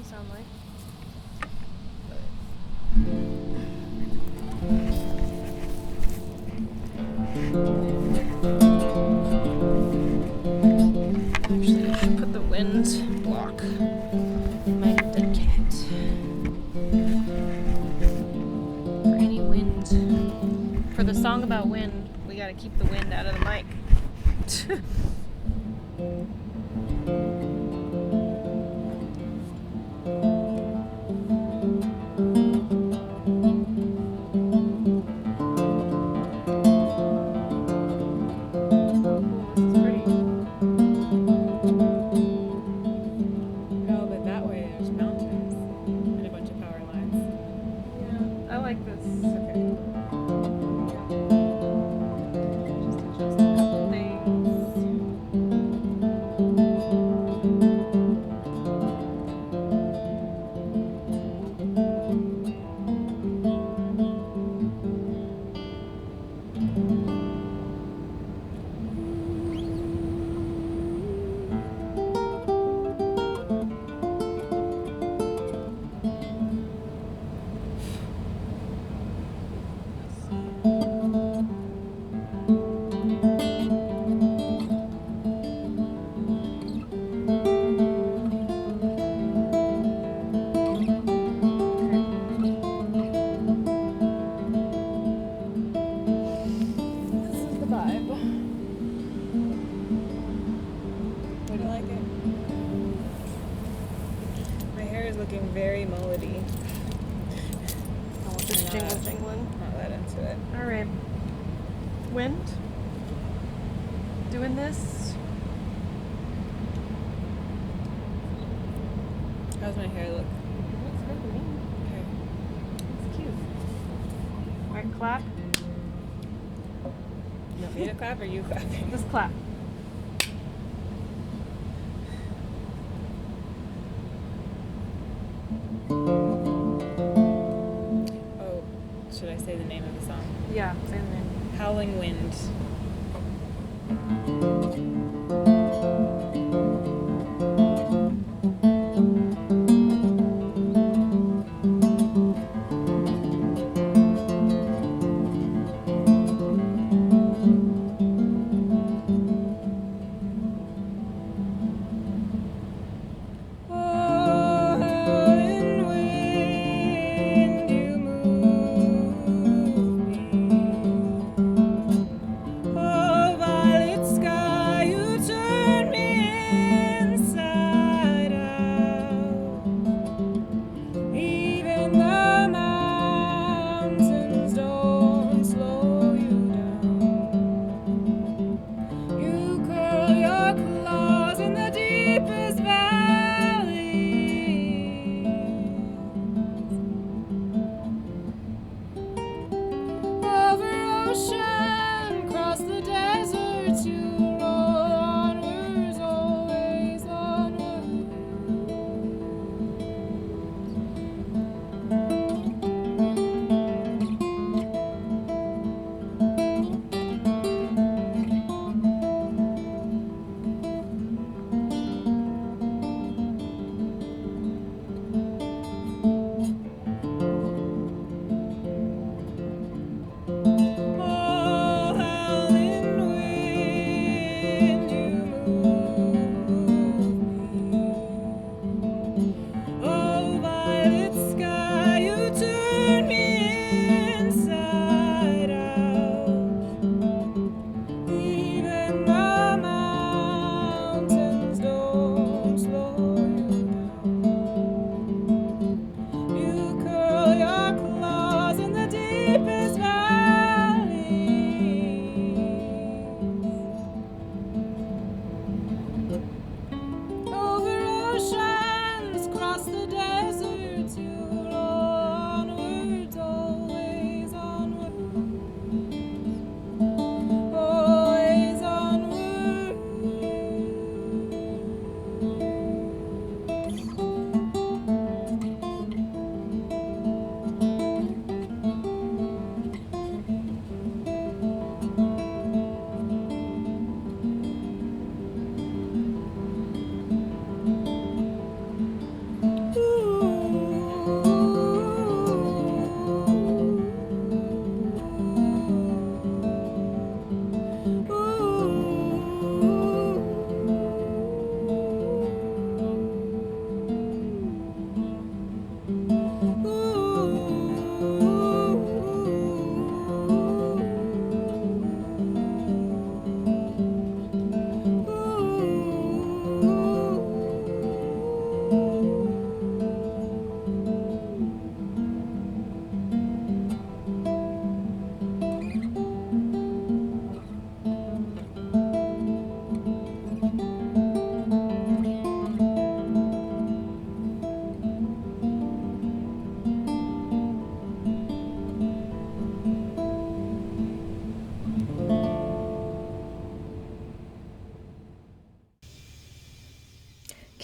sound like. Actually, I should put the wind block in my dead cat. For any wind. For the song about wind, we gotta keep the wind out of the mic. Very melody. Just jingling. Not that into it. Alright. Wind? Doing this? How's my hair look? It looks good to me. Okay. It's cute. Alright, clap. Me to clap or you clapping? Just clap. Oh, should I say the name of the song? Yeah, say the name. Howling Wind. Oh, violet sky, you turn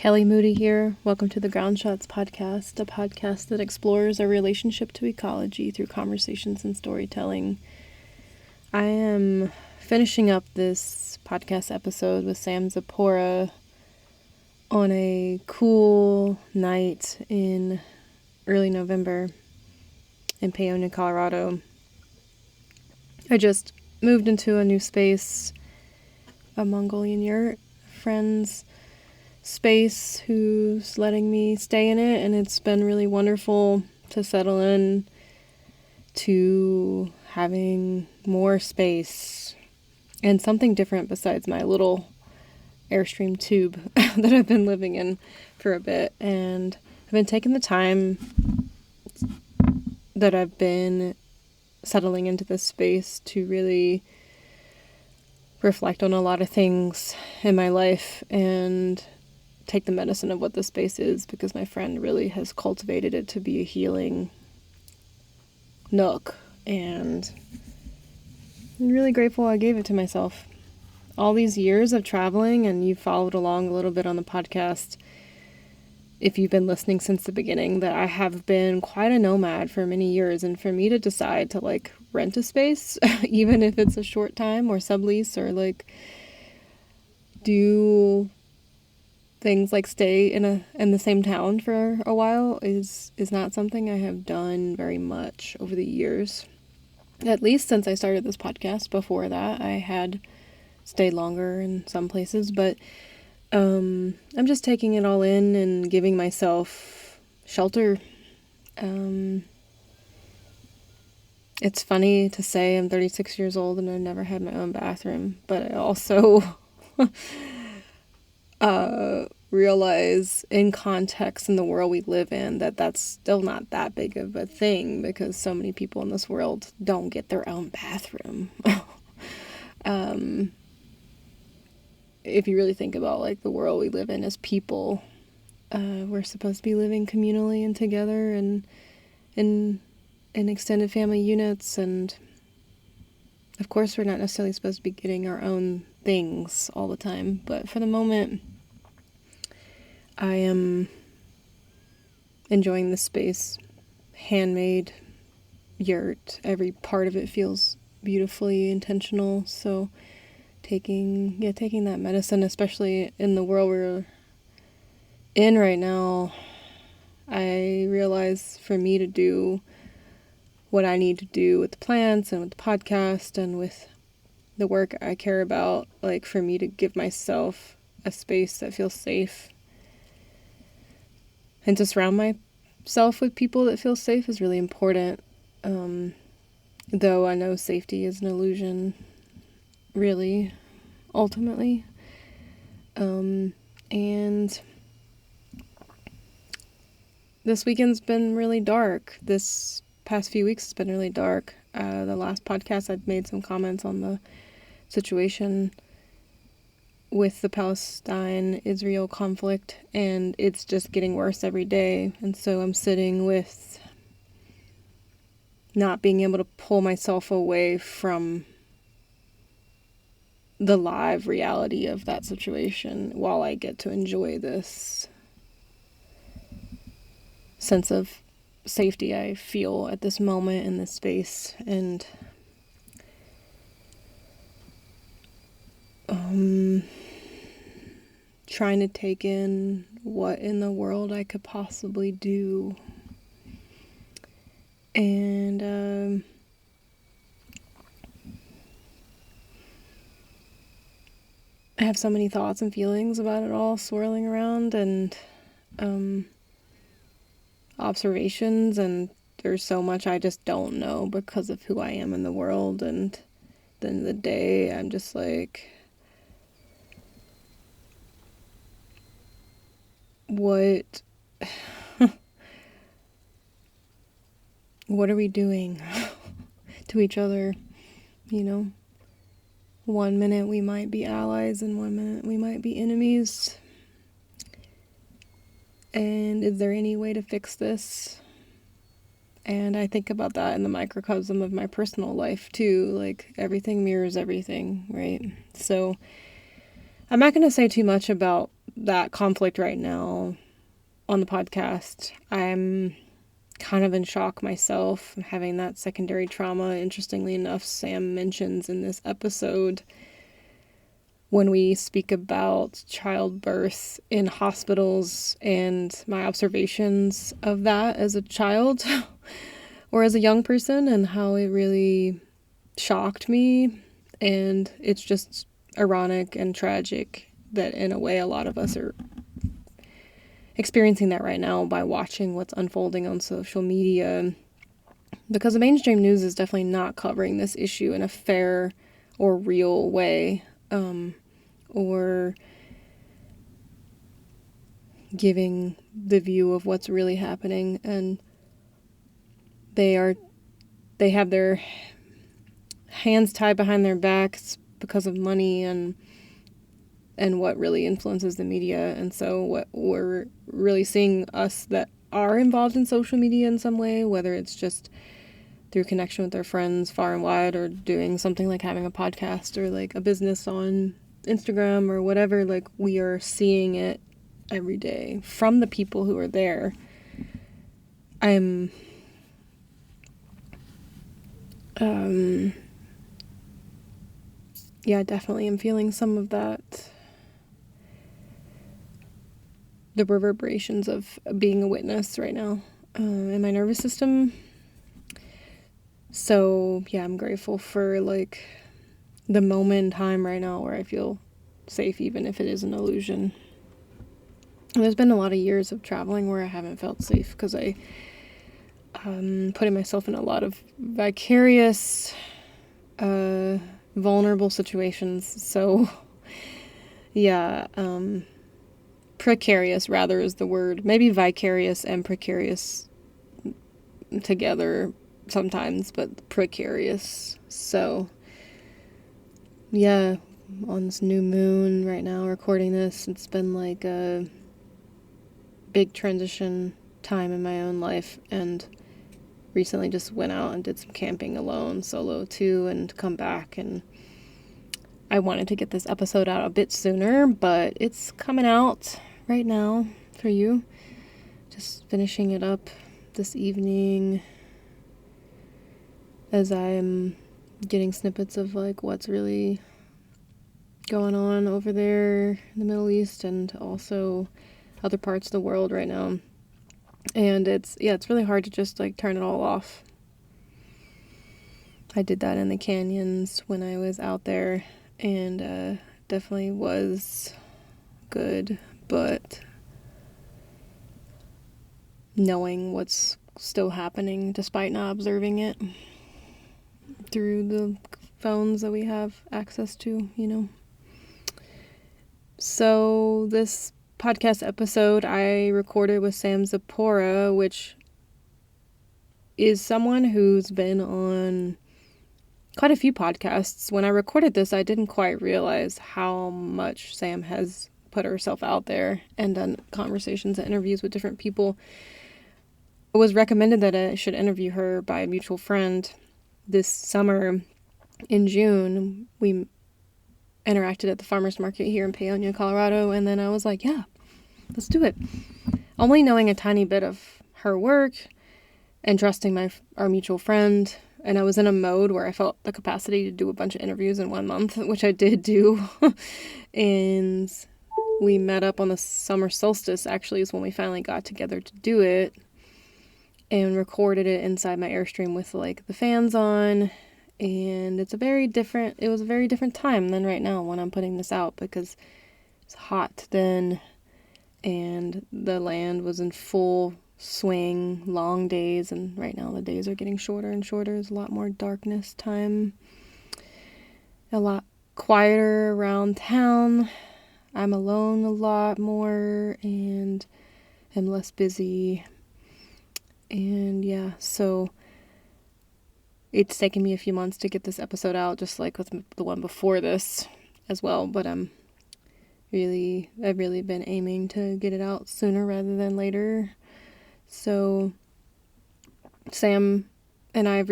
Kelly Moody here. Welcome to the Ground Shots podcast, a podcast that explores our relationship to ecology through conversations and storytelling. I am finishing up this podcast episode with Sam Zipporah on a cool night in early November in Paonia, Colorado. I just moved into a new space, a Mongolian yurt, friend's space who's letting me stay in it, and it's been really wonderful to settle in to having more space and something different besides my little Airstream tube that I've been living in for a bit. And I've been taking the time that I've been settling into this space to really reflect on a lot of things in my life and take the medicine of what this space is, because my friend really has cultivated it to be a healing nook, and I'm really grateful I gave it to myself. All these years of traveling, and you've followed along a little bit on the podcast, if you've been listening since the beginning, that I have been quite a nomad for many years, and for me to decide to rent a space, even if it's a short time or sublease, or do things like stay in the same town for a while is not something I have done very much over the years. At least since I started this podcast. Before that, I had stayed longer in some places, but I'm just taking it all in and giving myself shelter. It's funny to say I'm 36 years old and I've never had my own bathroom, but I also realize in context in the world we live in that that's still not that big of a thing, because so many people in this world don't get their own bathroom. If you really think about the world we live in as people, we're supposed to be living communally and together and in extended family units, and of course we're not necessarily supposed to be getting our own things all the time, but for the moment I am enjoying this space. Handmade yurt, every part of it feels beautifully intentional, so taking that medicine, especially in the world we're in right now. I realize for me to do what I need to do with the plants and with the podcast and with the work I care about, for me to give myself a space that feels safe and to surround myself with people that feel safe is really important. Though I know safety is an illusion, really, ultimately. And this weekend's been really dark. This past few weeks has been really dark. The last podcast I'd made some comments on the situation with the Palestine-Israel conflict, and it's just getting worse every day. And so I'm sitting with not being able to pull myself away from the live reality of that situation while I get to enjoy this sense of safety I feel at this moment in this space. And trying to take in what in the world I could possibly do. And I have so many thoughts and feelings about it all swirling around, and observations, and there's so much I just don't know because of who I am in the world. And at the end of the day, I'm just what are we doing to each other? 1 minute we might be allies and 1 minute we might be enemies. And is there any way to fix this? And I think about that in the microcosm of my personal life too. Everything mirrors everything, right? So I'm not going to say too much about that conflict right now on the podcast. I'm kind of in shock myself. I'm having that secondary trauma. Interestingly enough, Sam mentions in this episode when we speak about childbirth in hospitals and my observations of that as a child or as a young person, and how it really shocked me. And it's just ironic and tragic that in a way a lot of us are experiencing that right now by watching what's unfolding on social media, because the mainstream news is definitely not covering this issue in a fair or real way, or giving the view of what's really happening. And they have their hands tied behind their backs because of money and what really influences the media. And so what we're really seeing, us that are involved in social media in some way, whether it's just through connection with their friends far and wide, or doing something like having a podcast or like a business on Instagram or whatever, like we are seeing it every day from the people who are there. I'm yeah, definitely I'm feeling some of that, the reverberations of being a witness right now in my nervous system. So yeah, I'm grateful for like the moment in time right now where I feel safe, even if it is an illusion. And there's been a lot of years of traveling where I haven't felt safe because I putting myself in a lot of vicarious, vulnerable situations. So yeah, precarious rather is the word. Maybe vicarious and precarious together sometimes, but precarious. So yeah, on this new moon right now recording this, it's been like a big transition time in my own life, and recently just went out and did some camping alone, solo too, and come back. And I wanted to get this episode out a bit sooner, but it's coming out right now for you. Just finishing it up this evening as I'm getting snippets of like what's really going on over there in the Middle East and also other parts of the world right now. And it's really hard to just like turn it all off. I did that in the canyons when I was out there, and definitely was good, but knowing what's still happening despite not observing it through the phones that we have access to, you know. So this podcast episode I recorded with Sam Zipporah, which is someone who's been on quite a few podcasts. When I recorded this, I didn't quite realize how much Sam has put herself out there and done conversations and interviews with different people. It was recommended that I should interview her by a mutual friend this summer in June. We interacted at the farmer's market here in Paonia, Colorado, and then I was like, yeah, let's do it. Only knowing a tiny bit of her work and trusting our mutual friend, and I was in a mode where I felt the capacity to do a bunch of interviews in 1 month, which I did do. And we met up on the summer solstice, actually, is when we finally got together to do it, and recorded it inside my Airstream with like the fans on. And it was a very different time than right now when I'm putting this out, because it's hot then and the land was in full swing, long days, and right now the days are getting shorter and shorter. There's a lot more darkness time, a lot quieter around town. I'm alone a lot more and am less busy. And yeah, so it's taken me a few months to get this episode out, just like with the one before this as well, but I've really been aiming to get it out sooner rather than later. So Sam and I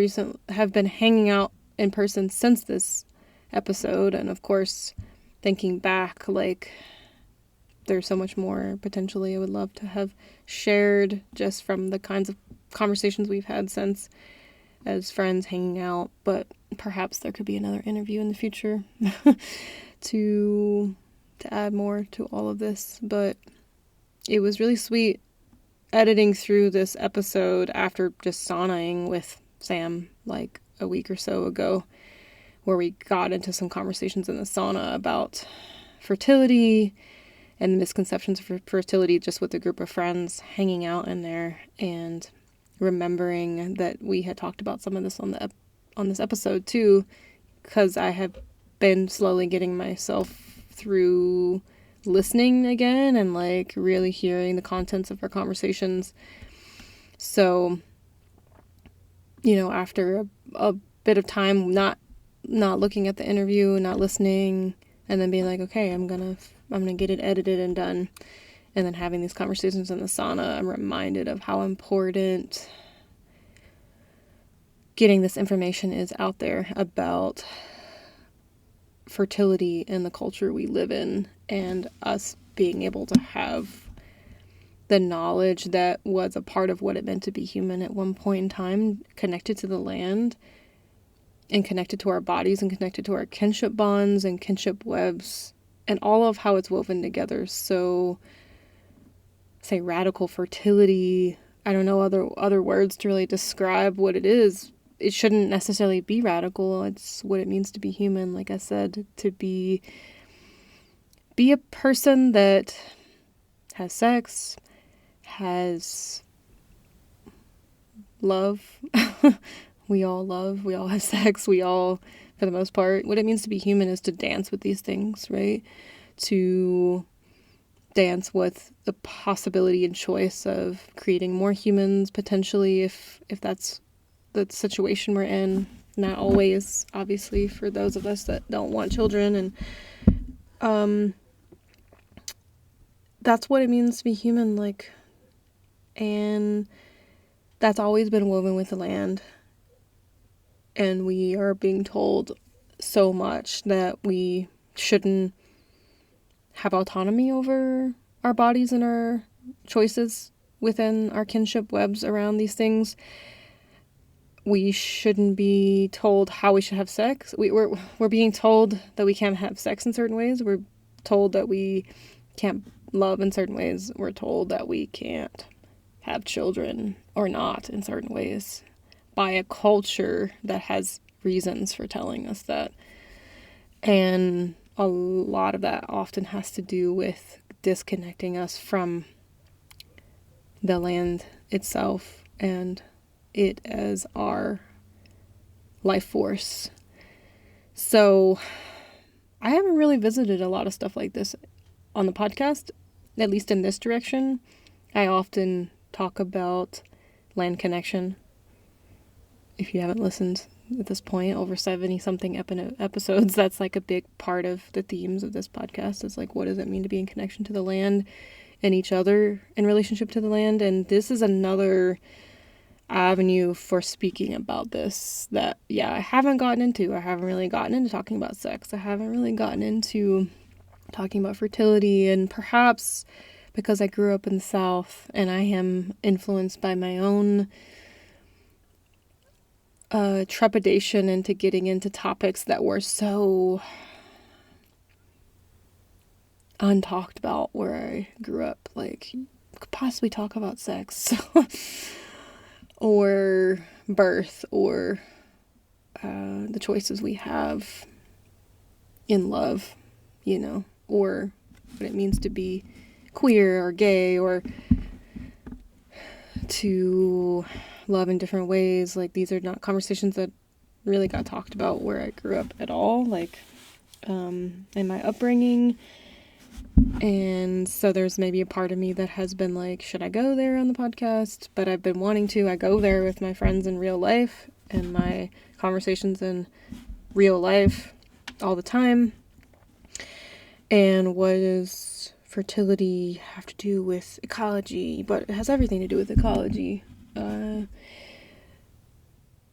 have been hanging out in person since this episode, and of course, thinking back, like there's so much more potentially I would love to have shared just from the kinds of conversations we've had since as friends hanging out, but perhaps there could be another interview in the future to add more to all of this. But it was really sweet editing through this episode after just saunaing with Sam like a week or so ago, where we got into some conversations in the sauna about fertility and misconceptions of fertility, just with a group of friends hanging out in there, and remembering that we had talked about some of this on this episode too, because I have been slowly getting myself through listening again and like really hearing the contents of our conversations. So, you know, after a bit of time not looking at the interview, not listening, and then being like, okay, I'm gonna get it edited and done, and then having these conversations in the sauna, I'm reminded of how important getting this information is out there about fertility in the culture we live in, and us being able to have the knowledge that was a part of what it meant to be human at one point in time, connected to the land and connected to our bodies and connected to our kinship bonds and kinship webs and all of how it's woven together. So, say radical fertility, I don't know other words to really describe what it is. It shouldn't necessarily be radical. It's what it means to be human, like I said, to be a person that has sex, has love. We all love, we all have sex, we all, for the most part, what it means to be human is to dance with these things, right? To dance with the possibility and choice of creating more humans, potentially, if that's the situation we're in. Not always, obviously, for those of us that don't want children. And that's what it means to be human, like, and that's always been woven with the land. And we are being told so much that we shouldn't have autonomy over our bodies and our choices within our kinship webs around these things. We shouldn't be told how we should have sex. We're being told that we can't have sex in certain ways. We're told that we can't love in certain ways. We're told that we can't have children or not in certain ways, by a culture that has reasons for telling us that. And a lot of that often has to do with disconnecting us from the land itself and it as our life force. So I haven't really visited a lot of stuff like this on the podcast, at least in this direction. I often talk about land connection. If you haven't listened at this point, over 70-something episodes, that's like a big part of the themes of this podcast. Is like, what does it mean to be in connection to the land and each other in relationship to the land? And this is another avenue for speaking about this that, I haven't gotten into. I haven't really gotten into talking about sex. I haven't really gotten into talking about fertility, and perhaps because I grew up in the South and I am influenced by my own trepidation into getting into topics that were so untalked about where I grew up. Like, you could possibly talk about sex or birth or the choices we have in love, or what it means to be queer or gay or to love in different ways. Like, these are not conversations that really got talked about where I grew up at all, like in my upbringing. And so there's maybe a part of me that has been like, should I go there on the podcast? But I've been wanting to. I go there with my friends in real life and my conversations in real life all the time. And what does fertility have to do with ecology? But it has everything to do with ecology.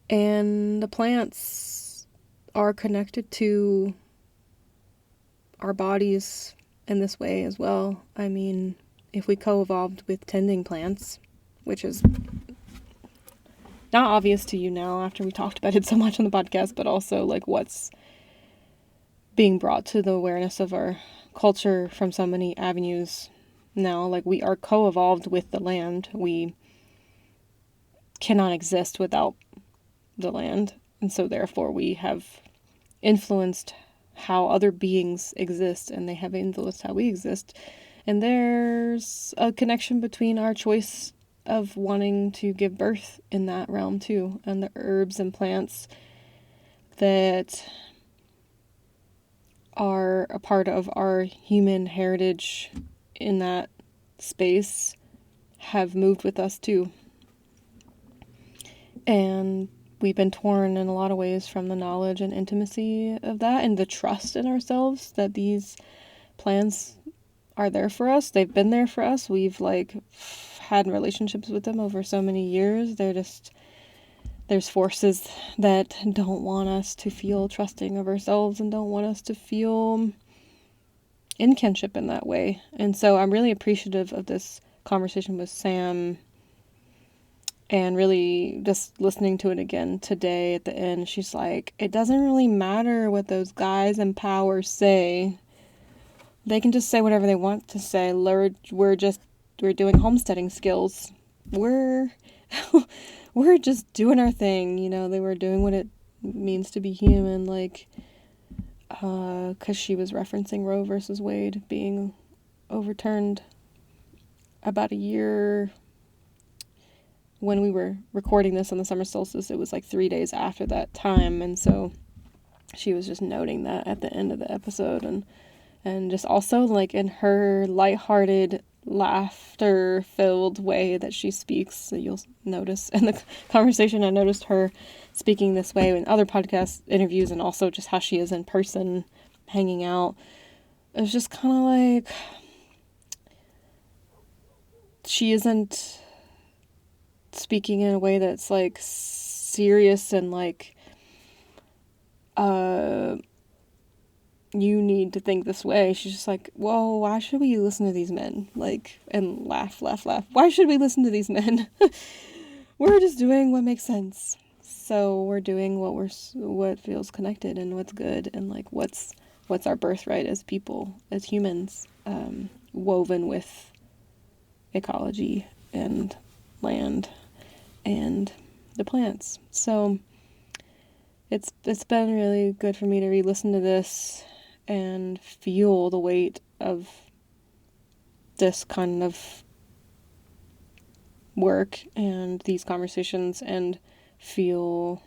And the plants are connected to our bodies in this way as well. I mean, if we co-evolved with tending plants, which is not obvious to you now after we talked about it so much on the podcast, but also like what's being brought to the awareness of our culture from so many avenues now. Like, we are co-evolved with the land. We cannot exist without the land, and so therefore we have influenced how other beings exist, and they have influenced how we exist. And there's a connection between our choice of wanting to give birth in that realm too, and the herbs and plants that are a part of our human heritage in that space have moved with us too. And we've been torn in a lot of ways from the knowledge and intimacy of that, and the trust in ourselves that these plants are there for us. They've been there for us. We've like had relationships with them over so many years. There's forces that don't want us to feel trusting of ourselves and don't want us to feel in kinship in that way. And so I'm really appreciative of this conversation with Sam, and really just listening to it again today at the end. She's like, it doesn't really matter what those guys in power say. They can just say whatever they want to say. We're doing homesteading skills. We're just doing our thing. You know, they were doing what it means to be human. Like, because she was referencing Roe versus Wade being overturned about a year. When we were recording this on the summer solstice, it was like 3 days after that time. And so she was just noting that at the end of the episode, and just also like in her lighthearted, laughter-filled way that she speaks. So you'll notice in the conversation, I noticed her speaking this way in other podcast interviews, and also just how she is in person, hanging out. It was just kind of like, she isn't speaking in a way that's like serious and like, you need to think this way. She's just like, whoa, why should we listen to these men? Like, and laugh. Why should we listen to these men? We're just doing what makes sense. So we're doing what feels connected and what's good, and like what's our birthright as people, as humans, woven with ecology and land and the plants. So it's been really good for me to re-listen to this and feel the weight of this kind of work and these conversations and feel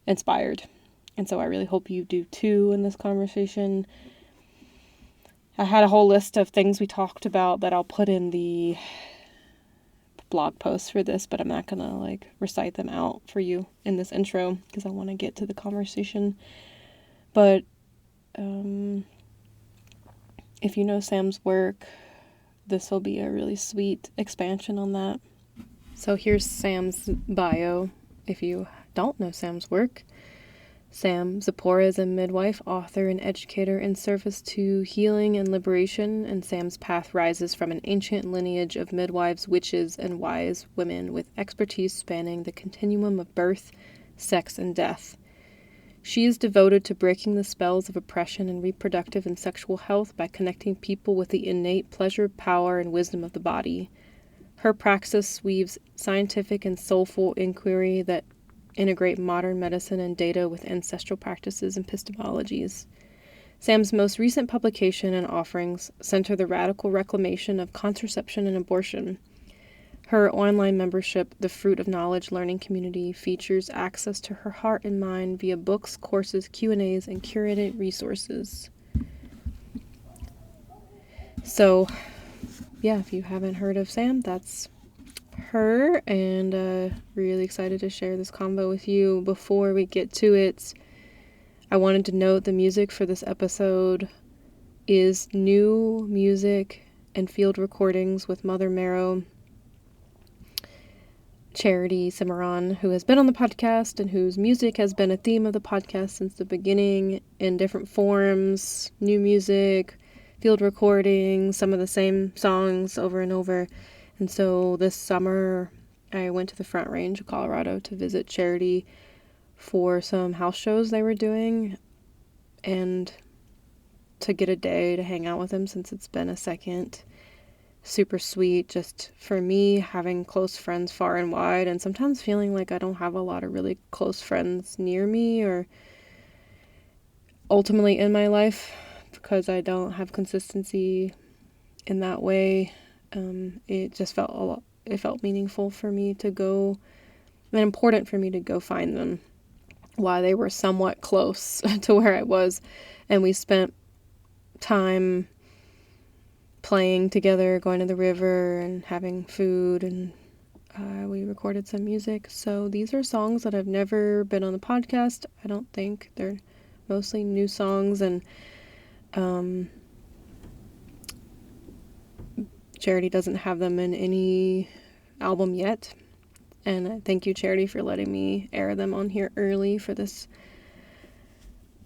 inspired. And so I really hope you do too in this conversation. I had a whole list of things we talked about that I'll put in the blog post for this, but I'm not gonna like recite them out for you in this intro because I want to get to the conversation. But if you know Sam's work, this will be a really sweet expansion on that. So here's Sam's bio. If you don't know Sam's work, Sam Zipporah is a midwife, author, and educator in service to healing and liberation, and Sam's path rises from an ancient lineage of midwives, witches, and wise women with expertise spanning the continuum of birth, sex, and death. She is devoted to breaking the spells of oppression in reproductive and sexual health by connecting people with the innate pleasure, power, and wisdom of the body. Her praxis weaves scientific and soulful inquiry that integrate modern medicine and data with ancestral practices and epistemologies. Sam's most recent publication and offerings center the radical reclamation of contraception and abortion. Her online membership, the Fruit of Knowledge Learning Community, features access to her heart and mind via books, courses, Q&As, and curated resources. So, yeah, if you haven't heard of Sam, that's her, and really excited to share this convo with you. Before we get to it, I wanted to note the music for this episode is new music and field recordings with Mother Maro, Charity Cimarron, who has been on the podcast and whose music has been a theme of the podcast since the beginning in different forms, new music, field recording some of the same songs over and over. And so this summer, I went to the Front Range of Colorado to visit Charity for some house shows they were doing and to get a day to hang out with them since it's been a second. Super sweet, just for me, having close friends far and wide, and sometimes feeling like I don't have a lot of really close friends near me or ultimately in my life because I don't have consistency in that way. It just felt it felt meaningful for me to go, and important for me to go find them while they were somewhat close to where I was. And we spent time playing together, going to the river and having food, and we recorded some music. So these are songs that have never been on the podcast. I don't think they're mostly new songs, and Charity doesn't have them in any album yet. And thank you, Charity, for letting me air them on here early for this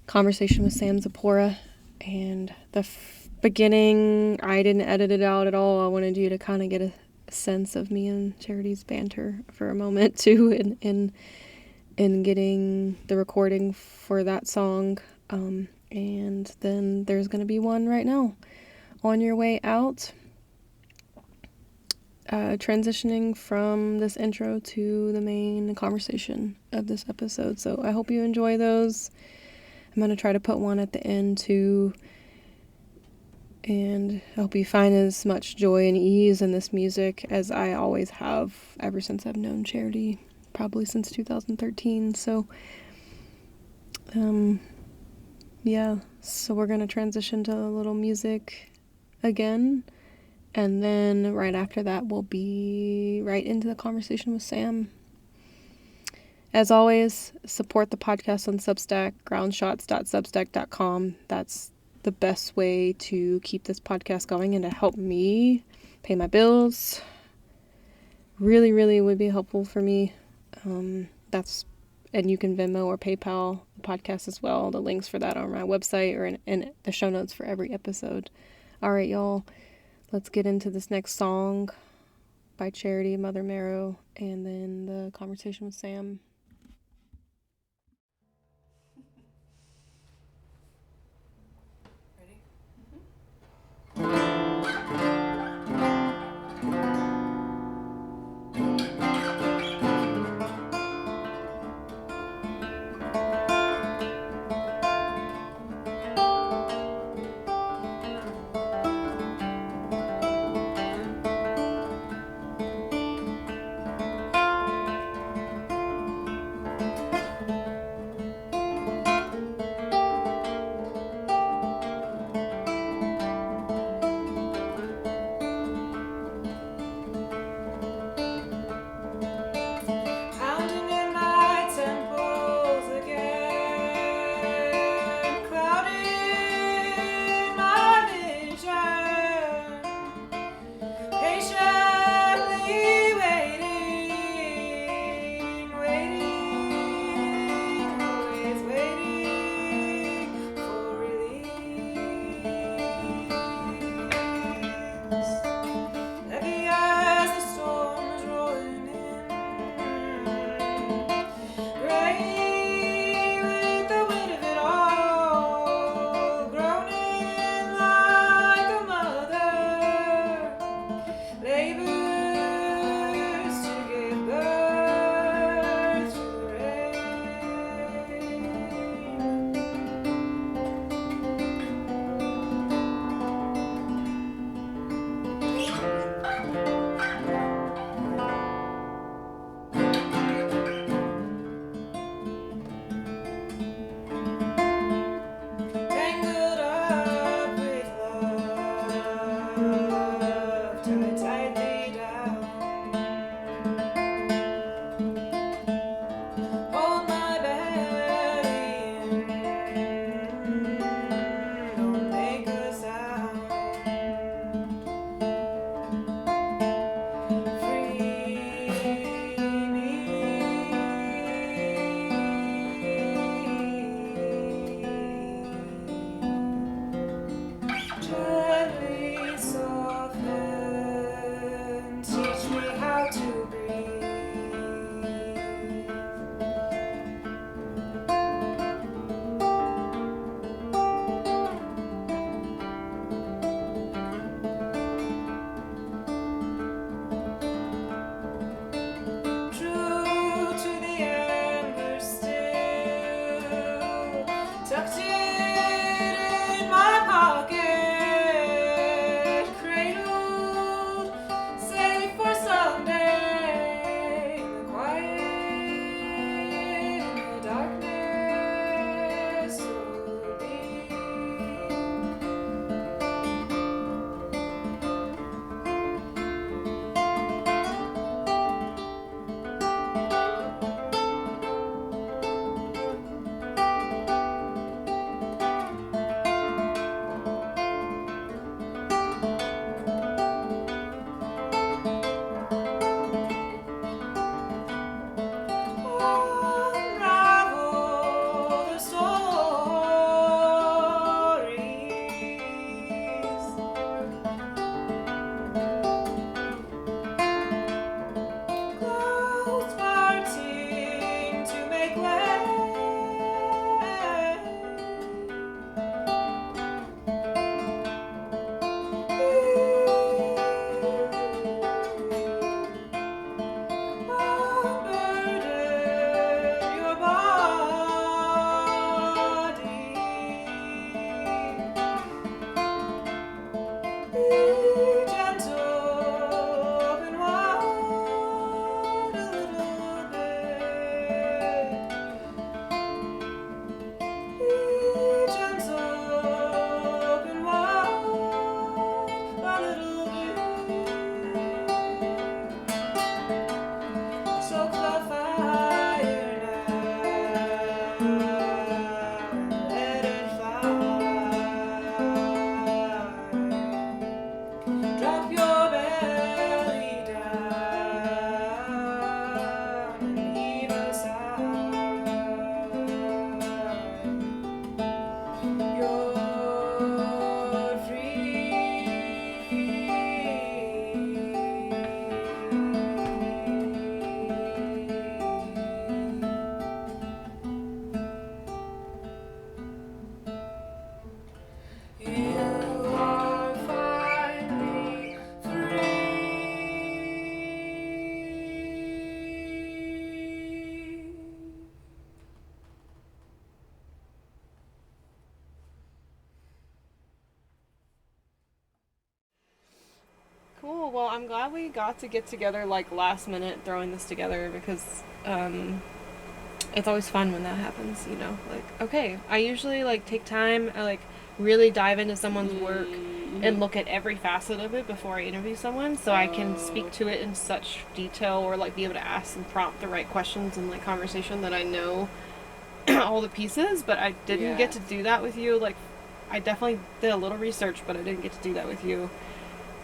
conversation with Sam Zipporah. And the beginning, I didn't edit it out at all. I wanted you to kind of get a sense of me and Charity's banter for a moment too, in getting the recording for that song. And then there's going to be one right now on your way out, transitioning from this intro to the main conversation of this episode. So I hope you enjoy those. I'm going to try to put one at the end too. And I hope you find as much joy and ease in this music as I always have ever since I've known Charity, probably since 2013. So, yeah, so we're going to transition to a little music again. And then right after that, we'll be right into the conversation with Sam. As always, support the podcast on Substack, groundshots.substack.com. That's the best way to keep this podcast going and to help me pay my bills. Really, really would be helpful for me. And you can Venmo or PayPal the podcast as well. The links for that are on my website or in the show notes for every episode. All right, y'all, let's get into this next song by Charity, Mother Maro, and then the conversation with Sam. Cool. Well, I'm glad we got to get together like last minute throwing this together because it's always fun when that happens, you know. Like, okay, I usually like take time, I like really dive into someone's work and look at every facet of it before I interview someone so I can speak to it in such detail or like be able to ask and prompt the right questions in like conversation that I know all the pieces, but I didn't get to do that with you. Like, I definitely did a little research, but I didn't get to do that with you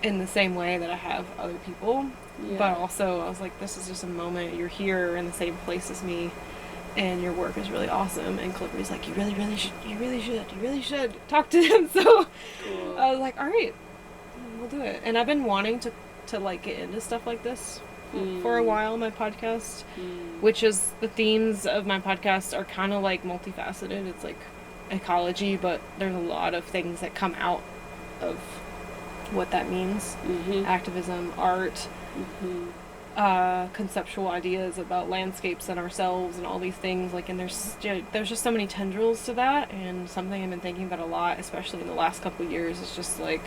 in the same way that I have other people. Yeah. But also, I was like, this is just a moment. You're here in the same place as me, and your work is really awesome. And Clifford's like, you really should talk to him. So cool. I was like, all right, we'll do it. And I've been wanting to like get into stuff like this for a while in my podcast, which is the themes of my podcast are kind of like multifaceted. It's like ecology, but there's a lot of things that come out of what that means. Activism, art, conceptual ideas about landscapes and ourselves and all these things, like, and there's just so many tendrils to that. And something I've been thinking about a lot, especially in the last couple of years, is just like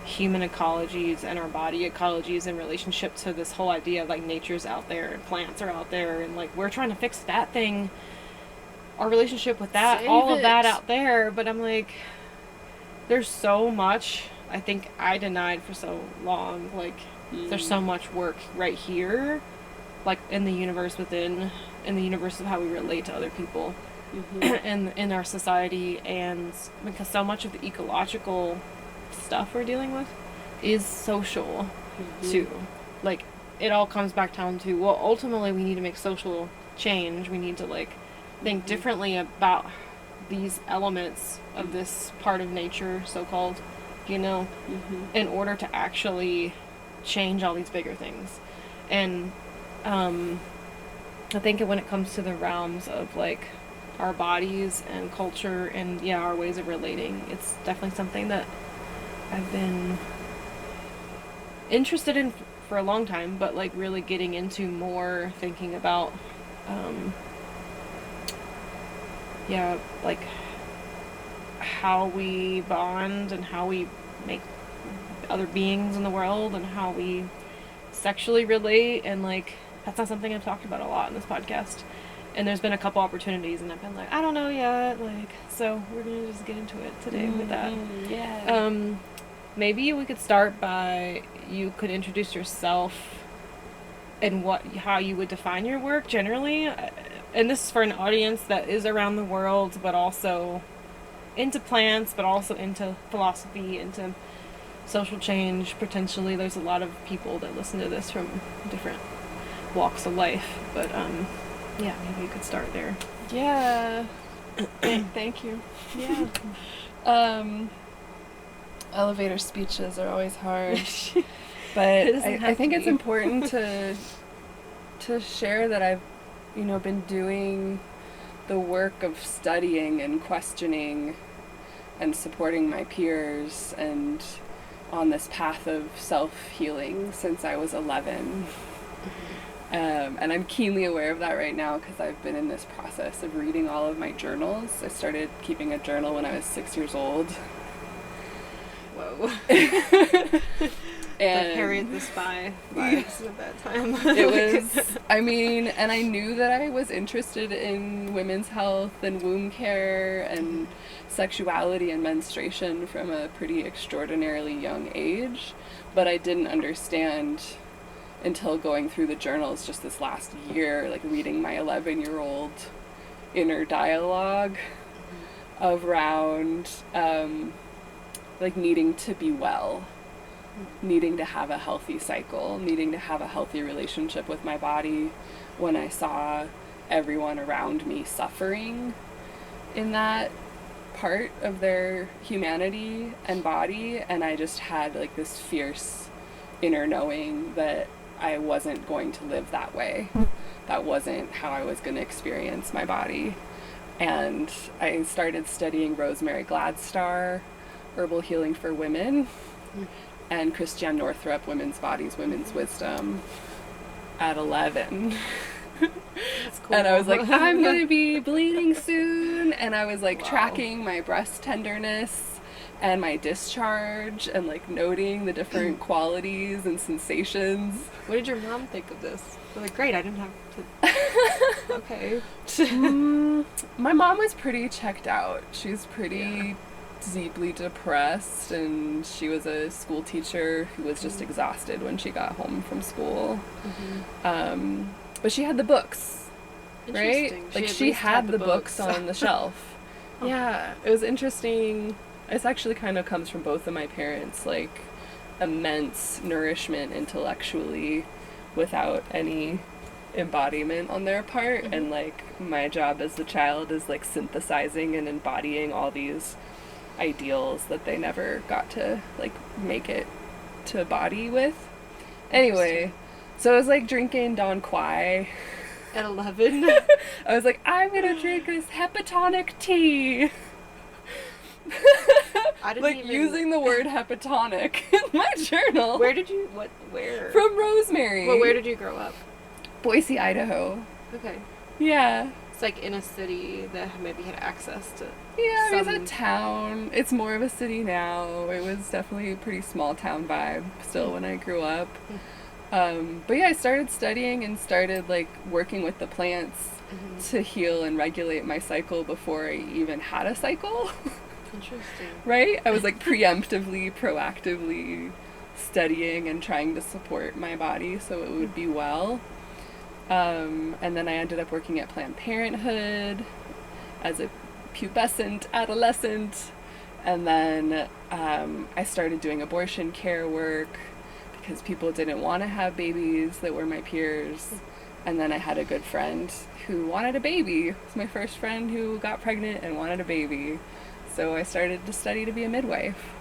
human ecologies and our body ecologies in relationship to this whole idea of like nature's out there and plants are out there, and like we're trying to fix that thing, our relationship with that, of that out there. But I'm like, there's so much I think I denied for so long. Like, there's so much work right here, like in the universe within, in the universe of how we relate to other people, and in our society, and because so much of the ecological stuff we're dealing with is social too. Like, it all comes back down to, well, ultimately we need to make social change. We need to like think differently about these elements of this part of nature, so-called, you know, in order to actually change all these bigger things. And I think when it comes to the realms of like our bodies and culture and our ways of relating, it's definitely something that I've been interested in for a long time, but like really getting into more, thinking about like how we bond and how we make other beings in the world and how we sexually relate. And like, that's not something I've talked about a lot in this podcast, and there's been a couple opportunities and I've been like, I don't know yet, like, so we're gonna just get into it today with that. Maybe we could start by, you could introduce yourself and how you would define your work generally, and this is for an audience that is around the world, but also into plants, but also into philosophy, into social change. Potentially there's a lot of people that listen to this from different walks of life, but maybe you could start there. Thank you. Elevator speeches are always hard, but I think it's important to share that I've been doing the work of studying and questioning and supporting my peers and on this path of self-healing since I was 11. And I'm keenly aware of that right now because I've been in this process of reading all of my journals. I started keeping a journal when I was 6 years old. Whoa. And like Harriet the Spy vibes at that time. It was, and I knew that I was interested in women's health and womb care and sexuality and menstruation from a pretty extraordinarily young age, but I didn't understand until going through the journals just this last year, like reading my 11-year-old inner dialogue around like needing to be well, needing to have a healthy cycle, needing to have a healthy relationship with my body, when I saw everyone around me suffering in that part of their humanity and body. And I just had like this fierce inner knowing that I wasn't going to live that way. That wasn't how I was going to experience my body. And I started studying Rosemary Gladstar, Herbal Healing for Women, and Christiane Northrup, Women's Bodies, Women's Wisdom, at 11. That's cool. And I was like, I'm going to be bleeding soon. And I was like, tracking my breast tenderness and my discharge and like noting the different qualities and sensations. What did your mom think of this? They're like, great, I didn't have to. Okay. My mom was pretty checked out. She was pretty deeply depressed, and she was a school teacher who was just exhausted when she got home from school. But she had the books, right? Like she had the books on the shelf. Yeah, it was interesting. This actually kind of comes from both of my parents, like immense nourishment intellectually without any embodiment on their part. And like my job as a child is like synthesizing and embodying all these ideals that they never got to like make it to body with. Anyway, so I was like drinking Don Quai At 11. I was like, I'm gonna drink this hepatonic tea. I didn't like even... using the word hepatonic in my journal. Where? From Rosemary. Well, where did you grow up? Boise, Idaho. Okay. Yeah. It's like in a city that maybe had access to... Yeah, it was a town. It's more of a city now. It was definitely a pretty small town vibe still when I grew up. But yeah, I started studying and started like working with the plants to heal and regulate my cycle before I even had a cycle. Interesting. Right? I was like preemptively, proactively studying and trying to support my body so it would be well. And then I ended up working at Planned Parenthood as a pubescent adolescent. And then I started doing abortion care work because people didn't want to have babies that were my peers. And then I had a good friend who wanted a baby. It was my first friend who got pregnant and wanted a baby. So I started to study to be a midwife.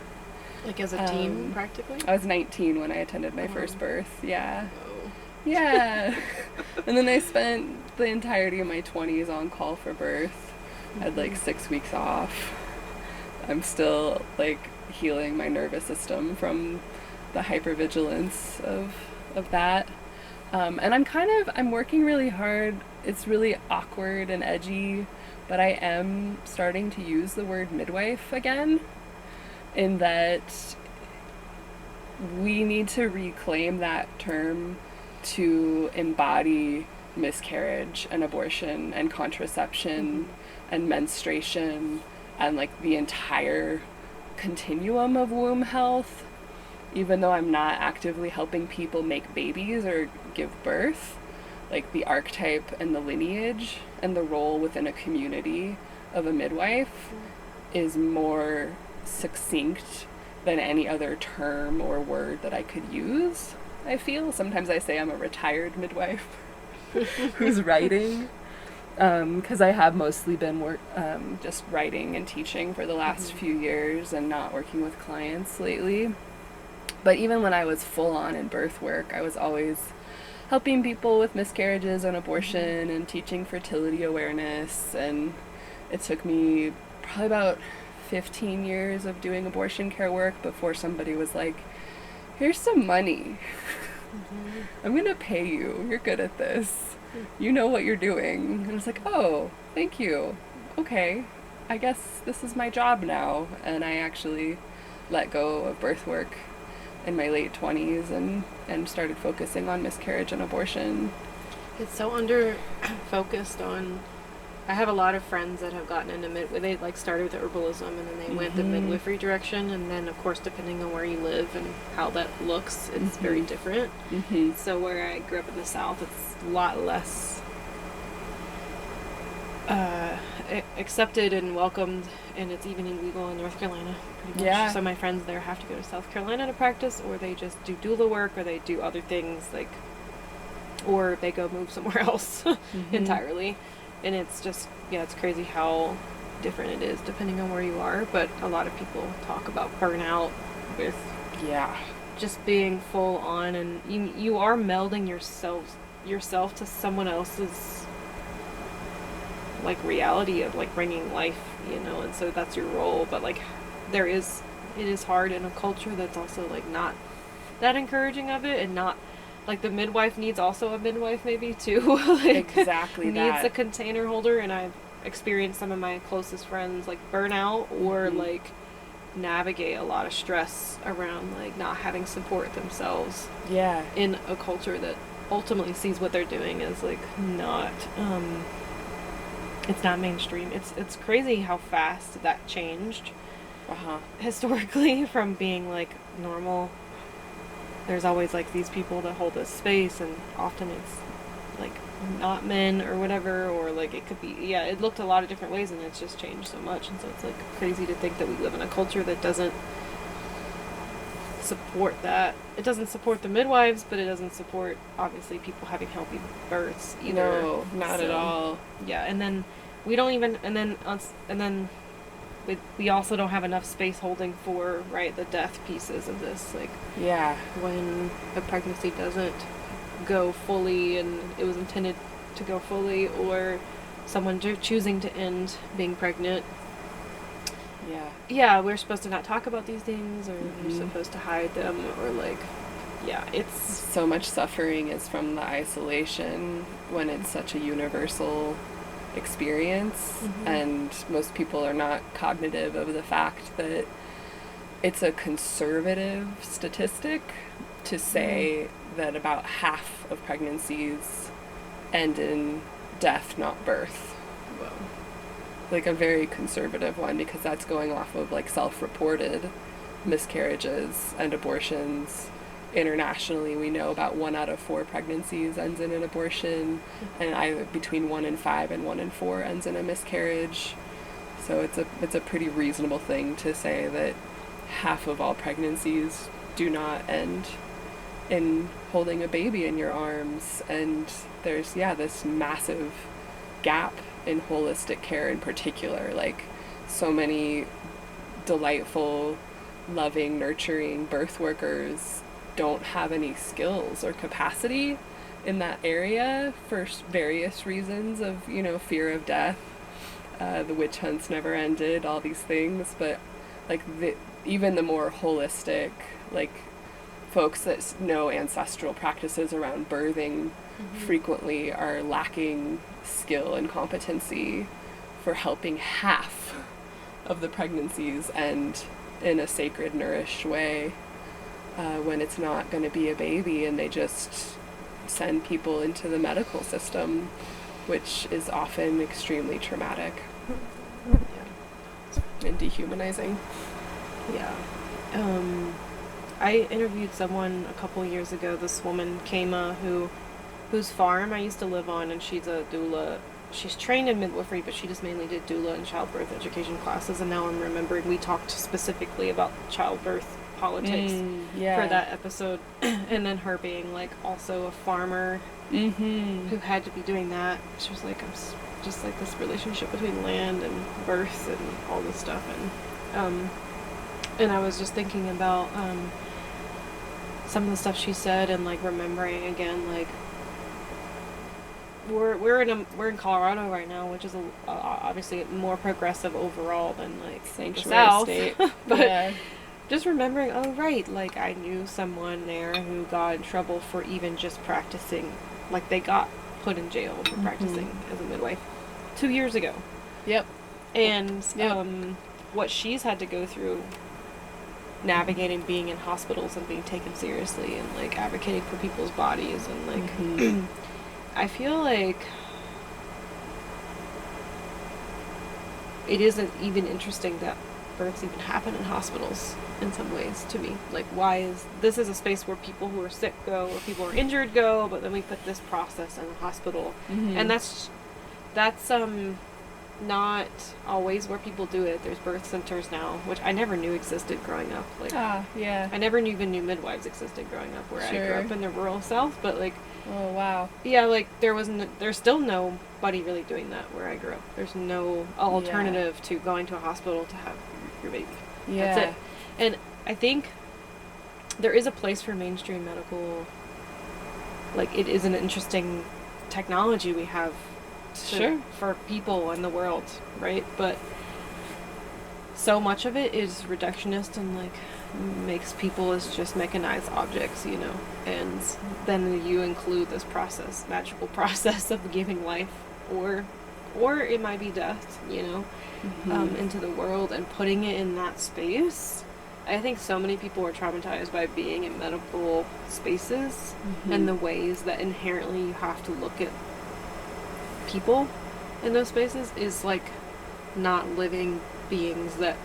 Like as a teen, practically? I was 19 when I attended my first birth, yeah. Oh. Yeah. And then I spent the entirety of my 20s on call for birth. I had like 6 weeks off. I'm still like healing my nervous system from the hypervigilance of that. And I'm working really hard. It's really awkward and edgy, but I am starting to use the word midwife again, in that we need to reclaim that term to embody miscarriage and abortion and contraception and menstruation and like the entire continuum of womb health. Even though I'm not actively helping people make babies or give birth, like the archetype and the lineage and the role within a community of a midwife is more succinct than any other term or word that I could use, I feel. Sometimes I say I'm a retired midwife who's writing, because I have mostly been just writing and teaching for the last few years and not working with clients lately. But even when I was full on in birth work, I was always helping people with miscarriages and abortion and teaching fertility awareness. And it took me probably about 15 years of doing abortion care work before somebody was like, here's some money. I'm going to pay you. You're good at this. You know what you're doing. And I was like, oh, thank you. Okay, I guess this is my job now. And I actually let go of birth work in my late 20s and started focusing on miscarriage and abortion. It's so under focused on... I have a lot of friends that have gotten into they like started with herbalism and then they went the midwifery direction, and then of course depending on where you live and how that looks, it's very different. So where I grew up in the South, it's a lot less accepted and welcomed, and it's even illegal in North Carolina pretty much. Yeah. So my friends there have to go to South Carolina to practice, or they just do doula work, or they do other things like, or they go move somewhere else entirely. And it's just, it's crazy how different it is depending on where you are. But a lot of people talk about burnout with just being full on, and you are melding yourself to someone else's like reality of like bringing life, and so that's your role. But like it is hard in a culture that's also like not that encouraging of it, and not like the midwife needs also a midwife maybe too. Like exactly needs a container holder. And I've experienced some of my closest friends like burnout or like navigate a lot of stress around like not having support themselves Yeah. in a culture that ultimately sees what they're doing as like not it's not mainstream. It's crazy how fast that changed historically from being like normal. There's always like these people that hold this space, and often it's like not men or whatever, or like it could be, yeah, it looked a lot of different ways, and it's just changed so much. And so it's like crazy to think that we live in a culture that doesn't support that. It doesn't support the midwives, but it doesn't support obviously people having healthy births either. No, not at all. Yeah, and then we don't even, and then we also don't have enough space holding for, right, the death pieces of this, like Yeah. when a pregnancy doesn't go fully and it was intended to go fully, or someone choosing to end being pregnant. Yeah, we're supposed to not talk about these things, or we're supposed to hide them, or like, yeah, it's so much suffering is from the isolation when it's such a universal experience, and most people are not cognitive of the fact that it's a conservative statistic to say that about half of pregnancies end in death, not birth. Well, Like a very conservative one, because that's going off of like self-reported miscarriages and abortions. Internationally, we know about 1 out of 4 pregnancies ends in an abortion, and between 1 in 5 and 1 in 4 ends in a miscarriage. So it's a pretty reasonable thing to say that half of all pregnancies do not end in holding a baby in your arms. And there's this massive gap in holistic care in particular. Like, so many delightful, loving, nurturing birth workers don't have any skills or capacity in that area for various reasons of, fear of death. The witch hunts never ended, all these things. But like even the more holistic, like folks that know ancestral practices around birthing frequently are lacking skill and competency for helping half of the pregnancies end in a sacred, nourished way, when it's not going to be a baby, and they just send people into the medical system, which is often extremely traumatic and dehumanizing. Yeah. I interviewed someone a couple years ago, this woman, Kama, whose farm I used to live on, and she's a doula. She's trained in midwifery, but she just mainly did doula and childbirth education classes, and now I'm remembering we talked specifically about childbirth politics for that episode, and then her being like also a farmer who had to be doing that. She was like, I'm just like this relationship between land and birth and all this stuff, and I was just thinking about some of the stuff she said, and like remembering again, like we're in Colorado right now, which is obviously more progressive overall than like Sanctuary the South. state. But just remembering, oh right, like I knew someone there who got in trouble for even just practicing, like they got put in jail for practicing as a midwife 2 years ago. And what she's had to go through navigating being in hospitals and being taken seriously and like advocating for people's bodies, and like I feel like it isn't even interesting that births even happen in hospitals in some ways to me. Like, why is this a space where people who are sick go, or people who are injured go, but then we put this process in a hospital, and that's not always where people do it. There's birth centers now, which I never knew existed growing up. Like, I never even knew midwives existed growing up where I grew up in the rural South. But like, oh wow, yeah, like there's still nobody really doing that where I grew up. There's no alternative to going to a hospital to have your baby. That's it. And I think there is a place for mainstream medical. Like, it is an interesting technology we have for people in the world, right? But so much of it is reductionist and like makes people as just mechanized objects, and then you include this magical process of giving life or or it might be death, into the world, and putting it in that space. I think so many people are traumatized by being in medical spaces and the ways that inherently you have to look at people in those spaces is like not living beings that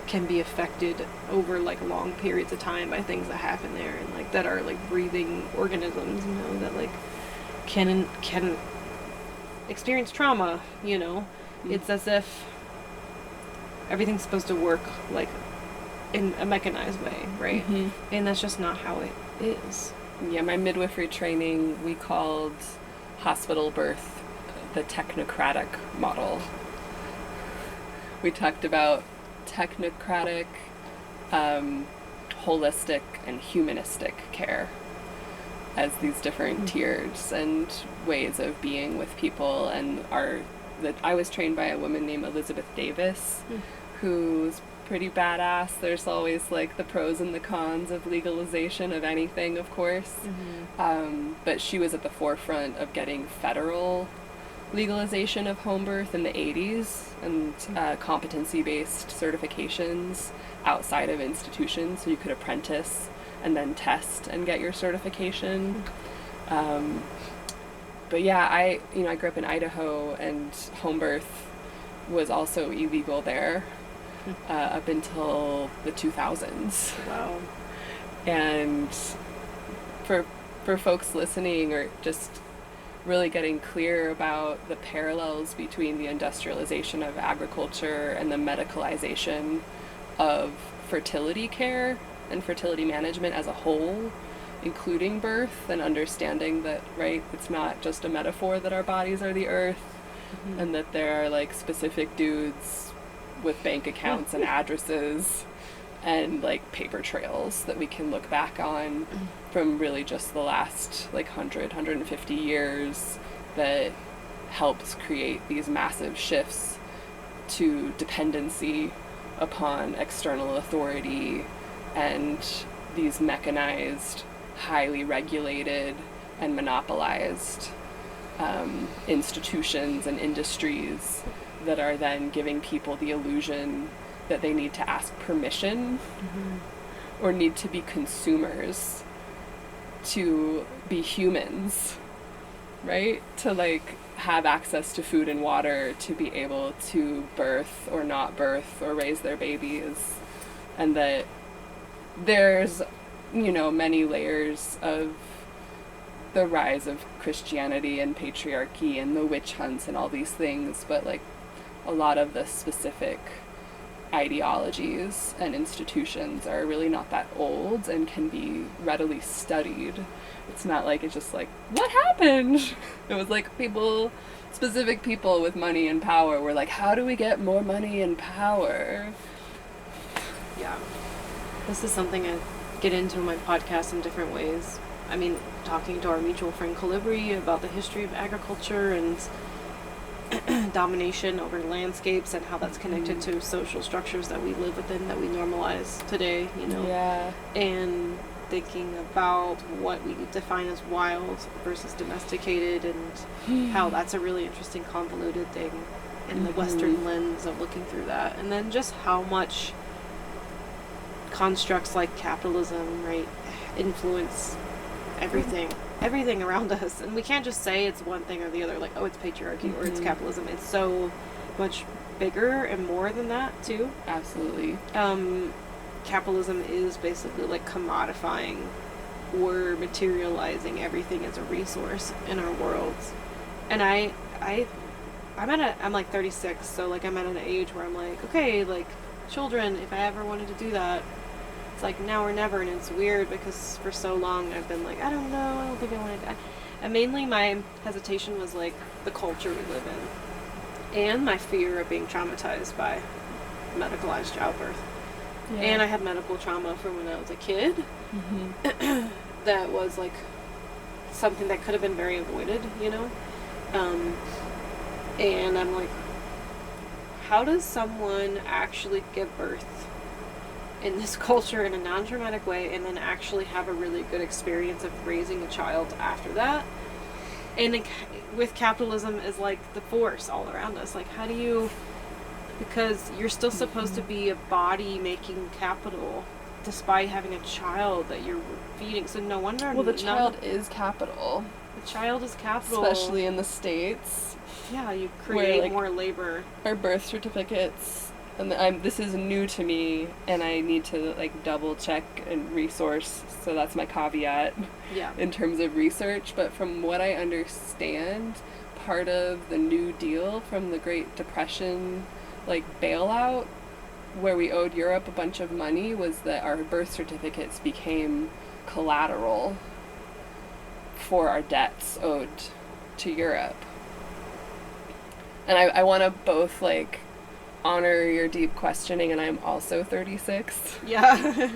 can be affected over like long periods of time by things that happen there, and like that are like breathing organisms, that like can experience trauma. It's as if everything's supposed to work like in a mechanized way, right? And that's just not how it is. Yeah, my midwifery training, we called hospital birth the technocratic model. We talked about technocratic, holistic, and humanistic care as these different tiers and ways of being with people. And I was trained by a woman named Elizabeth Davis, who's pretty badass. There's always like the pros and the cons of legalization of anything, of course. But she was at the forefront of getting federal legalization of home birth in the 80s and competency-based certifications outside of institutions, so you could apprentice and then test and get your certification. But yeah, I grew up in Idaho, and home birth was also illegal there up until the 2000s. Wow. And for folks listening, or just really getting clear about the parallels between the industrialization of agriculture and the medicalization of fertility care and fertility management as a whole, including birth, and understanding that, right, it's not just a metaphor that our bodies are the earth, and that there are like specific dudes with bank accounts and addresses and like paper trails that we can look back on from really just the last like 150 years that helps create these massive shifts to dependency upon external authority and these mechanized, highly regulated and monopolized institutions and industries that are then giving people the illusion that they need to ask permission or need to be consumers to be humans, right? To like have access to food and water, to be able to birth or not birth or raise their babies. And that there's, many layers of the rise of Christianity and patriarchy and the witch hunts and all these things, but like a lot of the specific ideologies and institutions are really not that old and can be readily studied. It's not like it's just like, what happened? It was like specific people with money and power were like, how do we get more money and power? Yeah. This is something I get into in my podcast in different ways. I mean, talking to our mutual friend Calibri about the history of agriculture and domination over landscapes and how that's connected to social structures that we live within that we normalize today, Yeah. And thinking about what we define as wild versus domesticated and how that's a really interesting convoluted thing in the Western lens of looking through that. And then just how much constructs like capitalism, right, influence everything around us. And we can't just say it's one thing or the other, like, oh, it's patriarchy or it's capitalism. It's so much bigger and more than that too. Absolutely. Capitalism is basically like commodifying or materializing everything as a resource in our worlds. And I'm like 36, so like I'm at an age where I'm like, okay, like children, if I ever wanted to do that, it's like now or never. And it's weird because for so long I've been like, I don't know, I don't think I want to. And mainly my hesitation was like the culture we live in and my fear of being traumatized by medicalized childbirth. Yeah. And I had medical trauma from when I was a kid. That was like something that could have been very avoided, and I'm like, how does someone actually give birth in this culture in a non-traumatic way and then actually have a really good experience of raising a child after that? and with capitalism is like the force all around us. Like, how do you, because you're still supposed to be a body making capital despite having a child that you're feeding. So no wonder. Well, the child is capital. The child is capital. Especially in the States. Yeah, you create like, more labor. Our birth certificates, and this is new to me, and I need to like double check and resource, so that's my caveat. Yeah. In terms of research, but from what I understand, part of the New Deal from the Great Depression, like bailout, where we owed Europe a bunch of money, was that our birth certificates became collateral for our debts owed to Europe. And I want to both like honor your deep questioning, and I'm also 36. Yeah.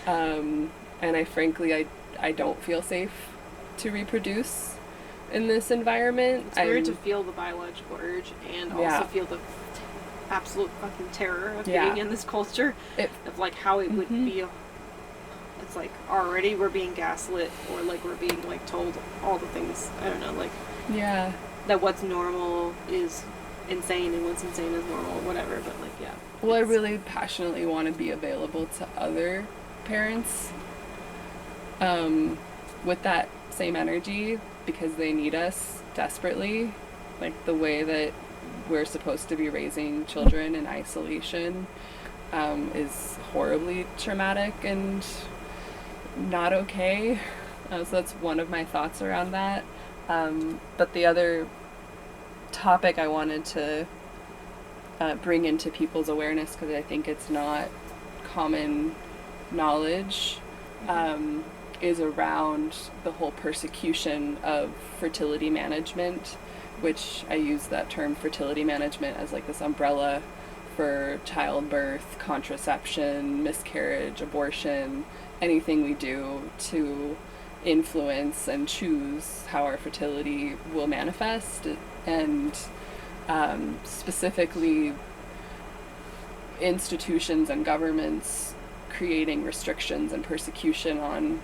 And I don't feel safe to reproduce in this environment. It's weird to feel the biological urge and also feel the absolute fucking terror of being in this culture, of like how it would be. It's like already we're being gaslit, or like we're being like told all the things, I don't know, like that what's normal is insane and what's insane is normal, whatever. But like, yeah. Well, I really passionately want to be available to other parents with that same energy, because they need us desperately. Like the way that we're supposed to be raising children in isolation is horribly traumatic and not okay. So that's one of my thoughts around that. But the other topic I wanted to bring into people's awareness, because I think it's not common knowledge, is around the whole persecution of fertility management, which I use that term fertility management as like this umbrella for childbirth, contraception, miscarriage, abortion, anything we do to influence and choose how our fertility will manifest, and specifically institutions and governments creating restrictions and persecution on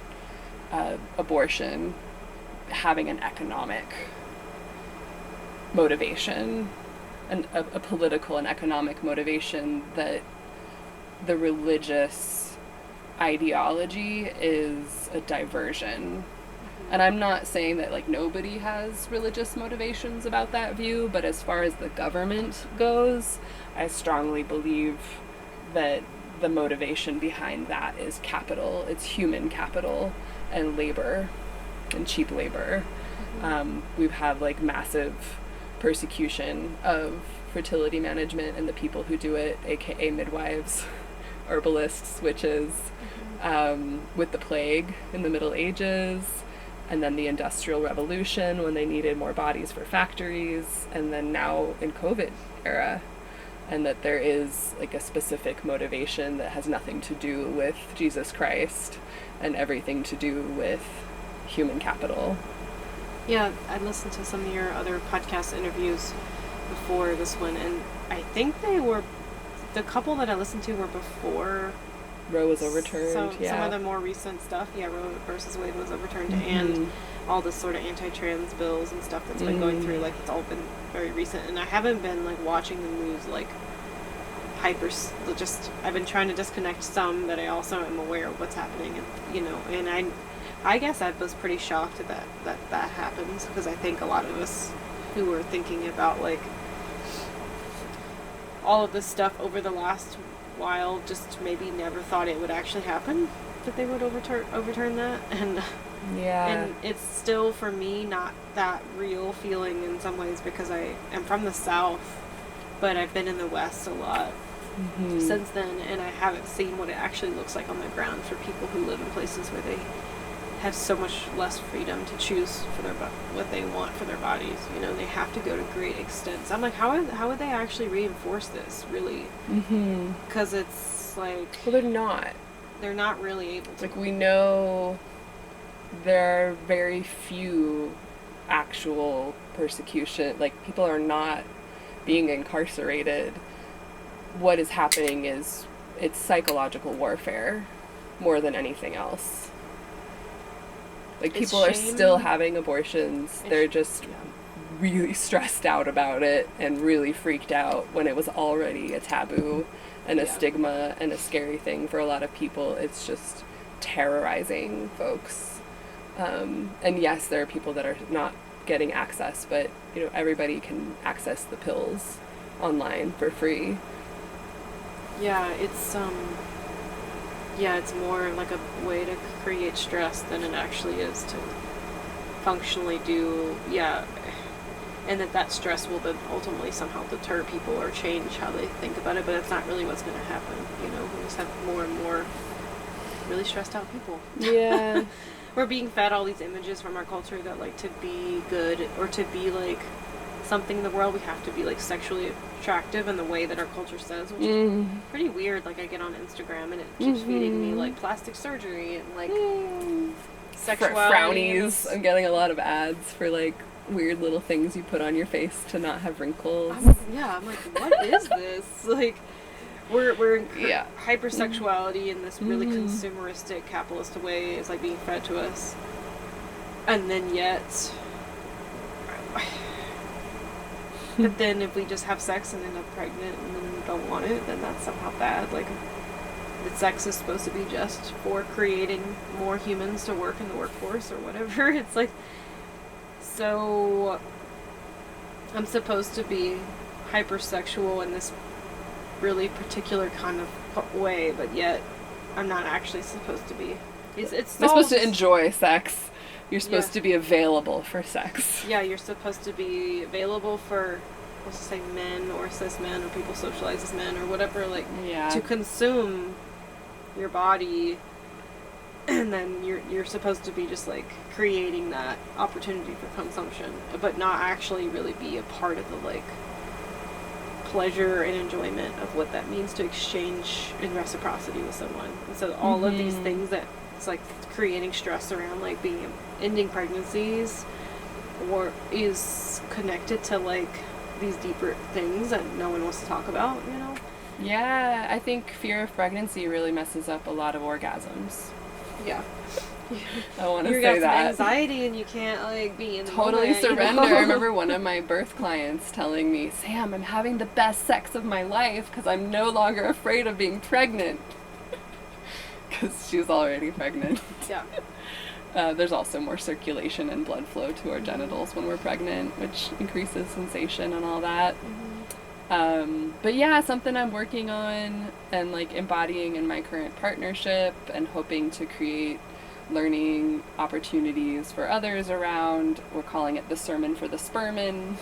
abortion having an economic motivation, and a political and economic motivation, that the religious ideology is a diversion. And I'm not saying that like nobody has religious motivations about that view, but as far as the government goes, I strongly believe that the motivation behind that is capital. It's human capital and labor and cheap labor. We've had like massive persecution of fertility management and the people who do it, aka midwives, herbalists, witches, with the plague in the Middle Ages, and then the Industrial Revolution when they needed more bodies for factories, and then now in COVID era. And that there is like a specific motivation that has nothing to do with Jesus Christ and everything to do with human capital. Yeah, I listened to some of your other podcast interviews before this one, and I think the couple that I listened to were before Roe was overturned. Some of the more recent stuff, Roe versus Wade was overturned, and all this sort of anti-trans bills and stuff that's been going through, like it's all been very recent, and I haven't been like watching the news like I've been trying to disconnect some, that I also am aware of what's happening, and and I guess I was pretty shocked that happens, because I think a lot of us who were thinking about like all of this stuff over the last while just maybe never thought it would actually happen, that they would overturn that, and it's still for me not that real feeling in some ways, because I am from the South, but I've been in the West a lot since then, and I haven't seen what it actually looks like on the ground for people who live in places where they have so much less freedom to choose for what they want for their bodies. They have to go to great extents. I'm like, how would they actually reinforce this, really? Because it's like, well, they're not really able to. Like, we know there are very few actual persecution, like people are not being incarcerated. What is happening is it's psychological warfare more than anything else. Like, It's people are shame. still having abortions. They're just Yeah. really stressed out about it and really freaked out when it was already a taboo and a Yeah. stigma and a scary thing for a lot of people. It's just terrorizing folks. And yes, there are people that are not getting access, but, you know, everybody can access the pills online for free. Yeah, it's more like a way to create stress than it actually is to functionally do, and that stress will then ultimately somehow deter people or change how they think about it, but it's not really what's going to happen, you know. We just have more and more really stressed out people. Yeah. We're being fed all these images from our culture that, like, to be good or to be like something in the world, we have to be like sexually attractive in the way that our culture says, which is pretty weird. Like, I get on Instagram and it keeps feeding me like plastic surgery and like sexuality. Frownies. I'm getting a lot of ads for like weird little things you put on your face to not have wrinkles. I'm like, what is this? Like, we're in Yeah. hypersexuality in this really consumeristic capitalist way is like being fed to us, and then yet but then if we just have sex and end up pregnant and then don't want it, then that's somehow bad. Like, the sex is supposed to be just for creating more humans to work in the workforce or whatever. It's like, so I'm supposed to be hypersexual in this really particular kind of way, but yet I'm not actually supposed to be. It's You're supposed to just- enjoy sex. You're supposed Yeah. to be available for sex. Yeah, you're supposed to be available for, let's just say, men or cis men or people socialized as men or whatever, like, Yeah. to consume your body, and then you're supposed to be just like creating that opportunity for consumption, but not actually really be a part of the like pleasure and enjoyment of what that means to exchange in reciprocity with someone. And so all of these things that it's like creating stress around like being ending pregnancies or is connected to like these deeper things that no one wants to talk about, you know? Yeah, I think fear of pregnancy really messes up a lot of orgasms. Yeah. I want to You say got some that. anxiety and you can't like be in the Totally moment, you surrender. know? I remember one of my birth clients telling me, Sam, I'm having the best sex of my life because I'm no longer afraid of being pregnant. Because she was already pregnant. Yeah. There's also more circulation and blood flow to our genitals when we're pregnant, which increases sensation and all that. But yeah, something I'm working on and like embodying in my current partnership and hoping to create learning opportunities for others around. We're calling it the sermon for the spermin.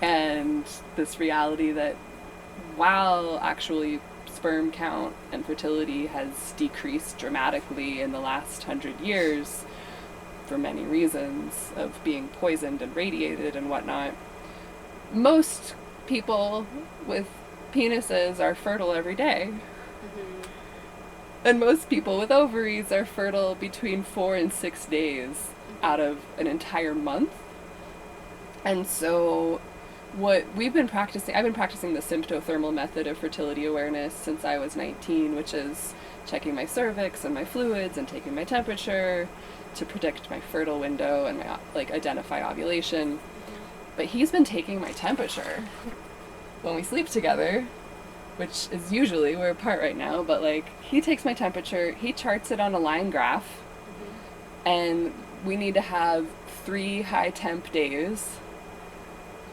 And this reality that while actually sperm count and fertility has decreased dramatically in the last 100 years for many reasons of being poisoned and radiated and whatnot, most people with penises are fertile every day. And most people with ovaries are fertile between 4 and 6 days out of an entire month. And so what we've been practicing, I've been practicing the symptothermal method of fertility awareness since I was 19, which is checking my cervix and my fluids and taking my temperature to predict my fertile window and my, like, identify ovulation. But he's been taking my temperature when we sleep together, which is usually, we're apart right now, but like, he takes my temperature, he charts it on a line graph, and we need to have 3 high temp days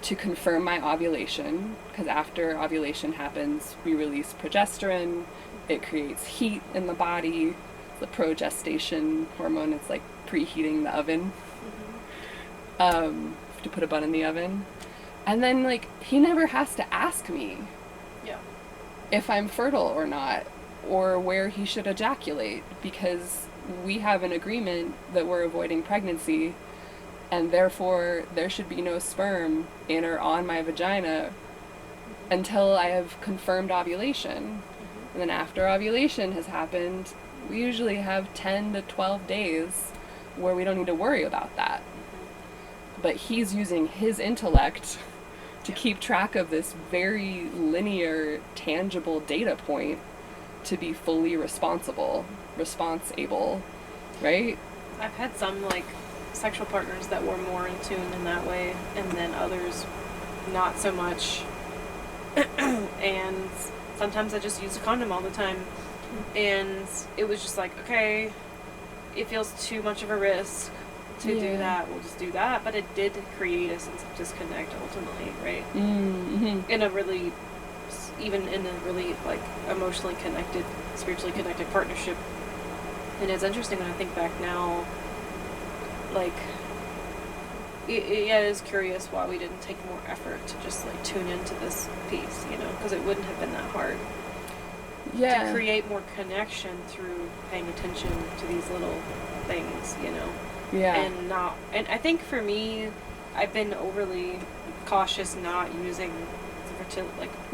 to confirm my ovulation, because after ovulation happens, we release progesterone, it creates heat in the body, the progestation hormone, it's like preheating the oven, to put a bun in the oven. And then, like, he never has to ask me if I'm fertile or not, or where he should ejaculate, because we have an agreement that we're avoiding pregnancy, and therefore there should be no sperm in or on my vagina until I have confirmed ovulation. And then after ovulation has happened, we usually have 10 to 12 days where we don't need to worry about that. But he's using his intellect to keep track of this very linear, tangible data point to be fully responsible, right? I've had some, like, sexual partners that were more in tune in that way, and then others not so much. And sometimes I just used a condom all the time, and it was just like, okay, it feels too much of a risk to do that, we'll just do that. But it did create a sense of disconnect ultimately, right? Mm-hmm. In a really, even in a really, like, emotionally connected, spiritually connected partnership. And it's interesting when I think back now, like, it is curious why we didn't take more effort to just, like, tune into this piece, you know, because it wouldn't have been that hard. Yeah. To create more connection through paying attention to these little things, you know. Yeah. And I think for me, I've been overly cautious not using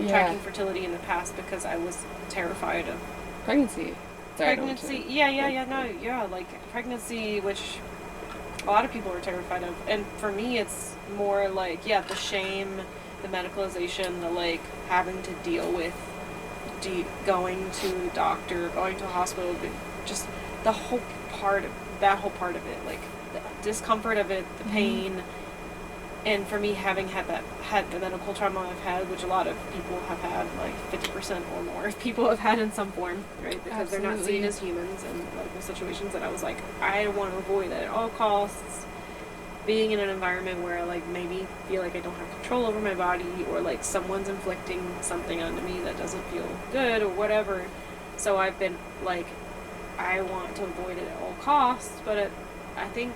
tracking fertility in the past because I was terrified of pregnancy. Sorry, pregnancy. Like pregnancy, which a lot of people are terrified of. And for me, it's more like, the shame, the medicalization, the, like, having to deal with going to a doctor, going to a hospital, just the whole part of it, like the discomfort of it, the pain. And for me, having had the medical trauma I've had, which a lot of people have had, like 50% or more of people have had in some form, right? Because they're not seen as humans in medical situations. And I was like, I want to avoid it at all costs. Being in an environment where I, like, maybe feel like I don't have control over my body, or like someone's inflicting something onto me that doesn't feel good or whatever. So I've been like, I want to avoid it at all costs. But I think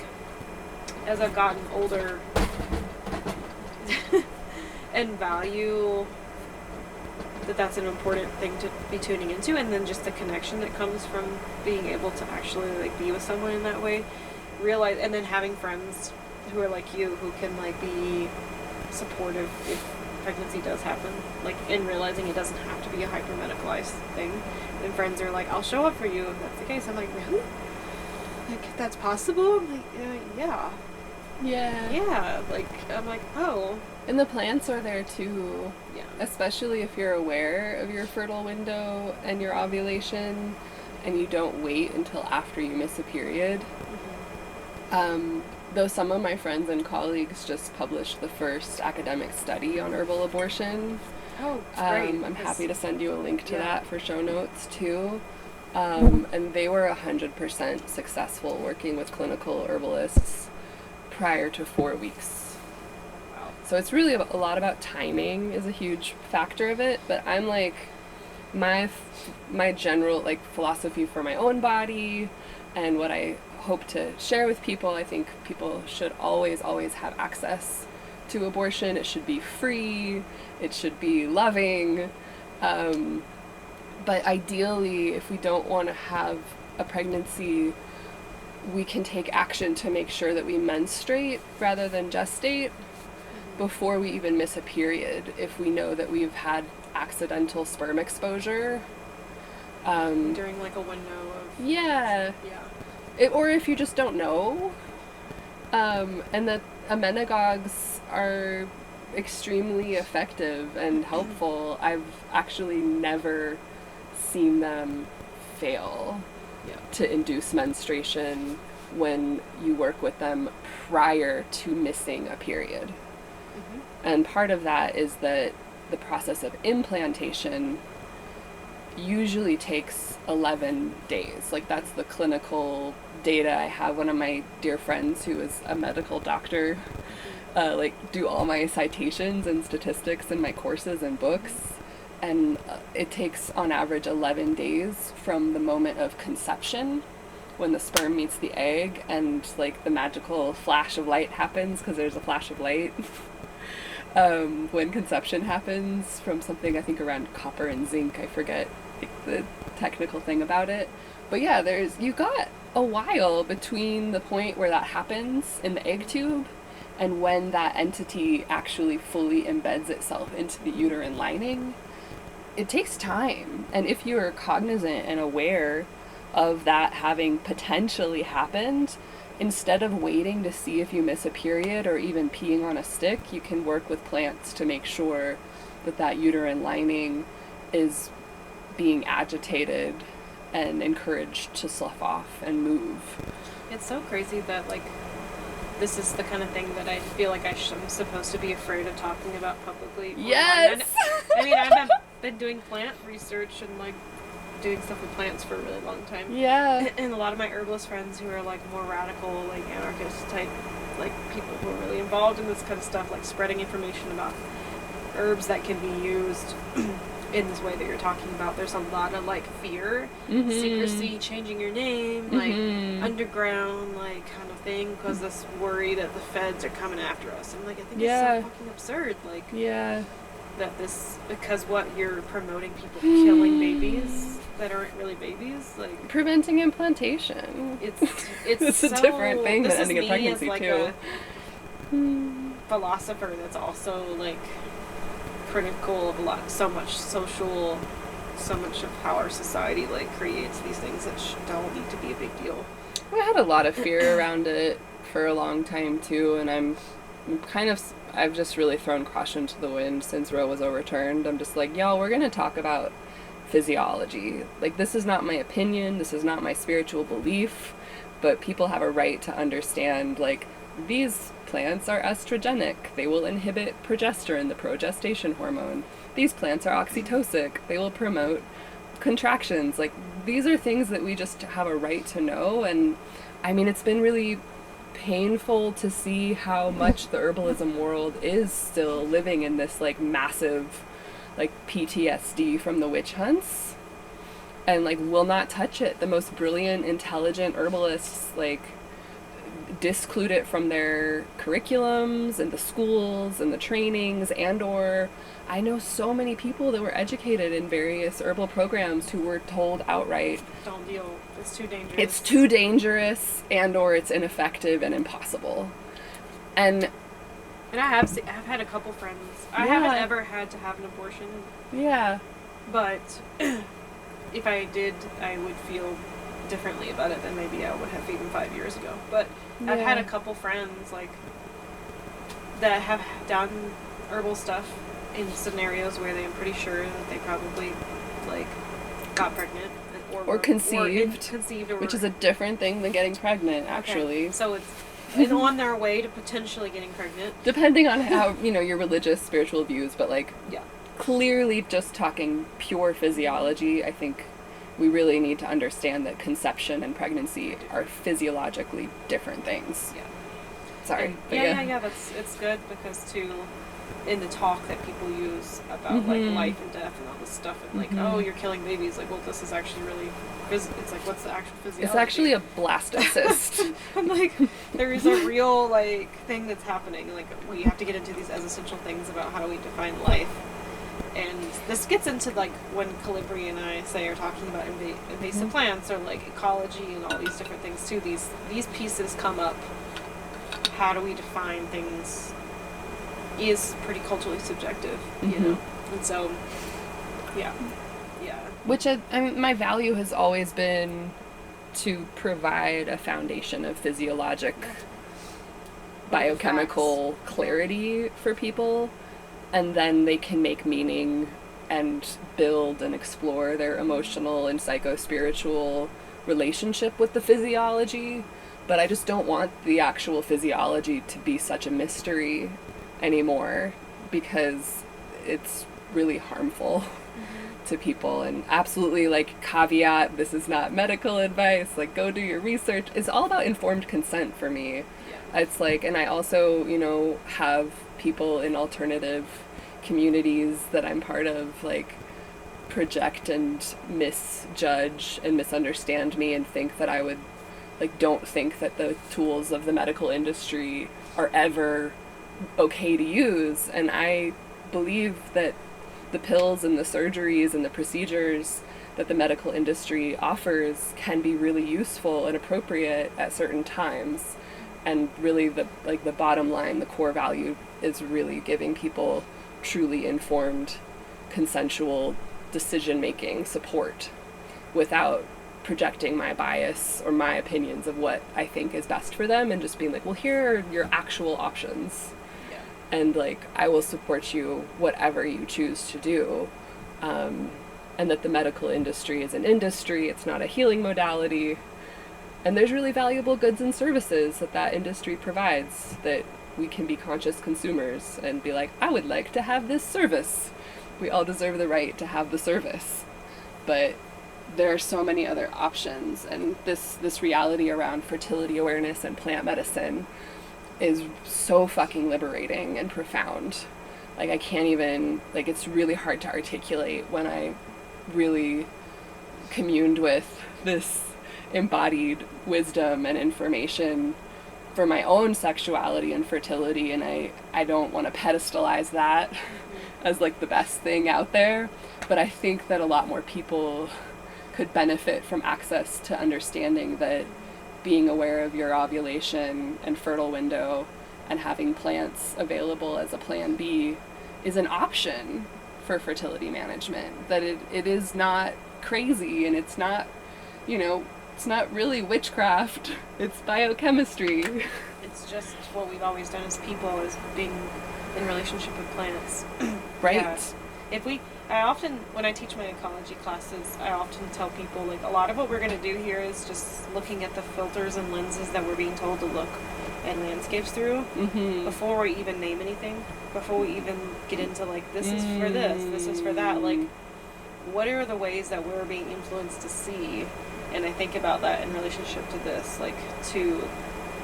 as I've gotten older and value that's an important thing to be tuning into, and then just the connection that comes from being able to actually, like, be with someone in that way, realize, and then having friends who are like you, who can, like, be supportive if pregnancy does happen, like, and realizing it doesn't have to be a hyper-medicalized thing. And friends are like, I'll show up for you if that's the case. I'm like, really? Like, that's possible? I'm like, yeah. Yeah, like, I'm like, oh. And the plants are there too. Yeah. Especially if you're aware of your fertile window and your ovulation, and you don't wait until after you miss a period. Though some of my friends and colleagues just published the first academic study on herbal abortion. Oh, great. I'm happy to send you a link to that for show notes too. And they were 100% successful working with clinical herbalists prior to 4 weeks. Wow. So it's really a lot about timing is a huge factor of it, but I'm like, my general, like, philosophy for my own body and what I hope to share with people, I think people should always have access to abortion. It should be free, it should be loving, but ideally, if we don't want to have a pregnancy, we can take action to make sure that we menstruate rather than gestate before we even miss a period, if we know that we've had accidental sperm exposure. During, like, a window of... Yeah. Or if you just don't know. And that amenagogues are extremely effective and helpful. I've actually never seen them fail to induce menstruation when you work with them prior to missing a period. And part of that is that the process of implantation usually takes 11 days. Like, that's the clinical data I have. One of my dear friends who is a medical doctor, do all my citations and statistics in my courses and books. And it takes on average 11 days from the moment of conception, when the sperm meets the egg and, like, the magical flash of light happens, because there's a flash of light. When conception happens from something, I think, around copper and zinc, I forget the technical thing about it. But yeah, you got a while between the point where that happens in the egg tube and when that entity actually fully embeds itself into the uterine lining. It takes time, and if you're cognizant and aware of that having potentially happened, instead of waiting to see if you miss a period or even peeing on a stick, you can work with plants to make sure that that uterine lining is being agitated and encouraged to slough off and move. It's so crazy that, like, this is the kind of thing that I feel like I'm supposed to be afraid of talking about publicly. Yes! I mean, I've been doing plant research and, like, doing stuff with plants for a really long time. Yeah. And a lot of my herbalist friends who are, like, more radical, like, anarchist type, like, people who are really involved in this kind of stuff, like, spreading information about herbs that can be used in this way that you're talking about. There's a lot of, like, fear, secrecy, changing your name, like, underground, like, kind of thing, because this worry that the feds are coming after us. And, like, I think it's so fucking absurd, like, that this, because what you're promoting people killing babies that aren't really babies, like, preventing implantation. It's so, a different thing than ending a pregnancy, like, too. A philosopher that's also, like, critical of so much of how our society, like, creates these things that don't need to be a big deal. I had a lot of fear around it for a long time too, and I've just really thrown caution to the wind since Roe was overturned. I'm just like, y'all, we're gonna talk about physiology. Like, this is not my opinion, this is not my spiritual belief, but people have a right to understand, like, these plants are estrogenic. They will inhibit progesterone, the progestation hormone. These plants are oxytocic. They will promote contractions. Like, these are things that we just have a right to know. And I mean, it's been really painful to see how much the herbalism world is still living in this, like, massive, like, PTSD from the witch hunts, and, like, will not touch it. The most brilliant, intelligent herbalists, like, disclude it from their curriculums and the schools and the trainings, and or I know so many people that were educated in various herbal programs who were told outright, don't deal, it's too dangerous. It's too dangerous, and or it's ineffective and impossible. And I've had a couple friends. I haven't ever had to have an abortion. Yeah. But if I did, I would feel differently about it than maybe I would have even 5 years ago. But I've had a couple friends, like, that have done herbal stuff in scenarios where they're pretty sure that they probably, like, got pregnant or conceived, which is a different thing than getting pregnant, actually. Okay. So it's on their way to potentially getting pregnant, depending on how, your religious, spiritual views, but, like, clearly just talking pure physiology, I think we really need to understand that conception and pregnancy are physiologically different things. Yeah. Sorry. It's good because, too, in the talk that people use about, like, life and death and all this stuff, and, like, oh, you're killing babies, like, well, this is actually really, it's like, what's the actual physiology? It's actually a blastocyst. I'm like, there is a real, like, thing that's happening. Like, we have to get into these existential things about how do we define life. And this gets into, like, when Calibri and I are talking about invasive plants, or, like, ecology and all these different things too. These pieces come up. How do we define things is pretty culturally subjective, you know? And so, yeah. Which, I mean, my value has always been to provide a foundation of physiologic, biochemical clarity for people. And then they can make meaning and build and explore their emotional and psycho-spiritual relationship with the physiology. But I just don't want the actual physiology to be such a mystery anymore, because it's really harmful to people. And absolutely, like, caveat, this is not medical advice, like, go do your research. It's all about informed consent for me. It's like, and I also, have people in alternative communities that I'm part of, like, project and misjudge and misunderstand me and think that I would, like, don't think that the tools of the medical industry are ever okay to use. And I believe that the pills and the surgeries and the procedures that the medical industry offers can be really useful and appropriate at certain times. And really, the bottom line, the core value is really giving people truly informed, consensual decision-making support without projecting my bias or my opinions of what I think is best for them, and just being like, well, here are your actual options. And, like, I will support you whatever you choose to do. and that the medical industry is an industry, it's not a healing modality. And there's really valuable goods and services that industry provides that we can be conscious consumers and be like, I would like to have this service. We all deserve the right to have the service. But there are so many other options, and this reality around fertility awareness and plant medicine is so fucking liberating and profound. Like, I can't even, like, it's really hard to articulate when I really communed with this embodied wisdom and information for my own sexuality and fertility, and I don't want to pedestalize that as like the best thing out there, but I think that a lot more people could benefit from access to understanding that being aware of your ovulation and fertile window and having plants available as a plan B is an option for fertility management, that it is not crazy, and it's not, it's not really witchcraft, it's biochemistry. It's just what we've always done as people, is being in relationship with plants. Right. Yeah. I often, when I teach my ecology classes, I often tell people, like, a lot of what we're going to do here is just looking at the filters and lenses that we're being told to look at landscapes through before we even name anything, before we even get into, like, this is for this is for that. Like, what are the ways that we're being influenced to see? And I think about that in relationship to this, like, to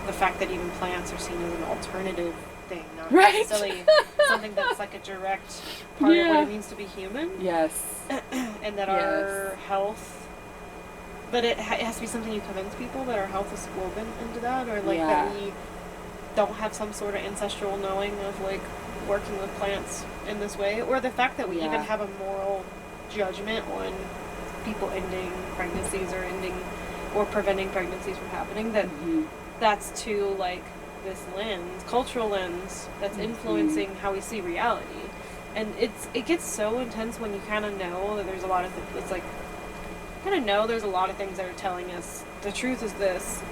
the fact that even plants are seen as an alternative thing, not necessarily something that's like a direct part of what it means to be human. Yes. And that our health, but it has to be something you convince people that our health is woven into that, or like that we don't have some sort of ancestral knowing of like working with plants in this way, or the fact that we even have a moral judgment on people ending pregnancies or preventing pregnancies from happening, that that's to like this lens, cultural lens, that's influencing how we see reality. And it gets so intense when you kind of know that there's a lot of it's like kind of know there's a lot of things that are telling us the truth is this,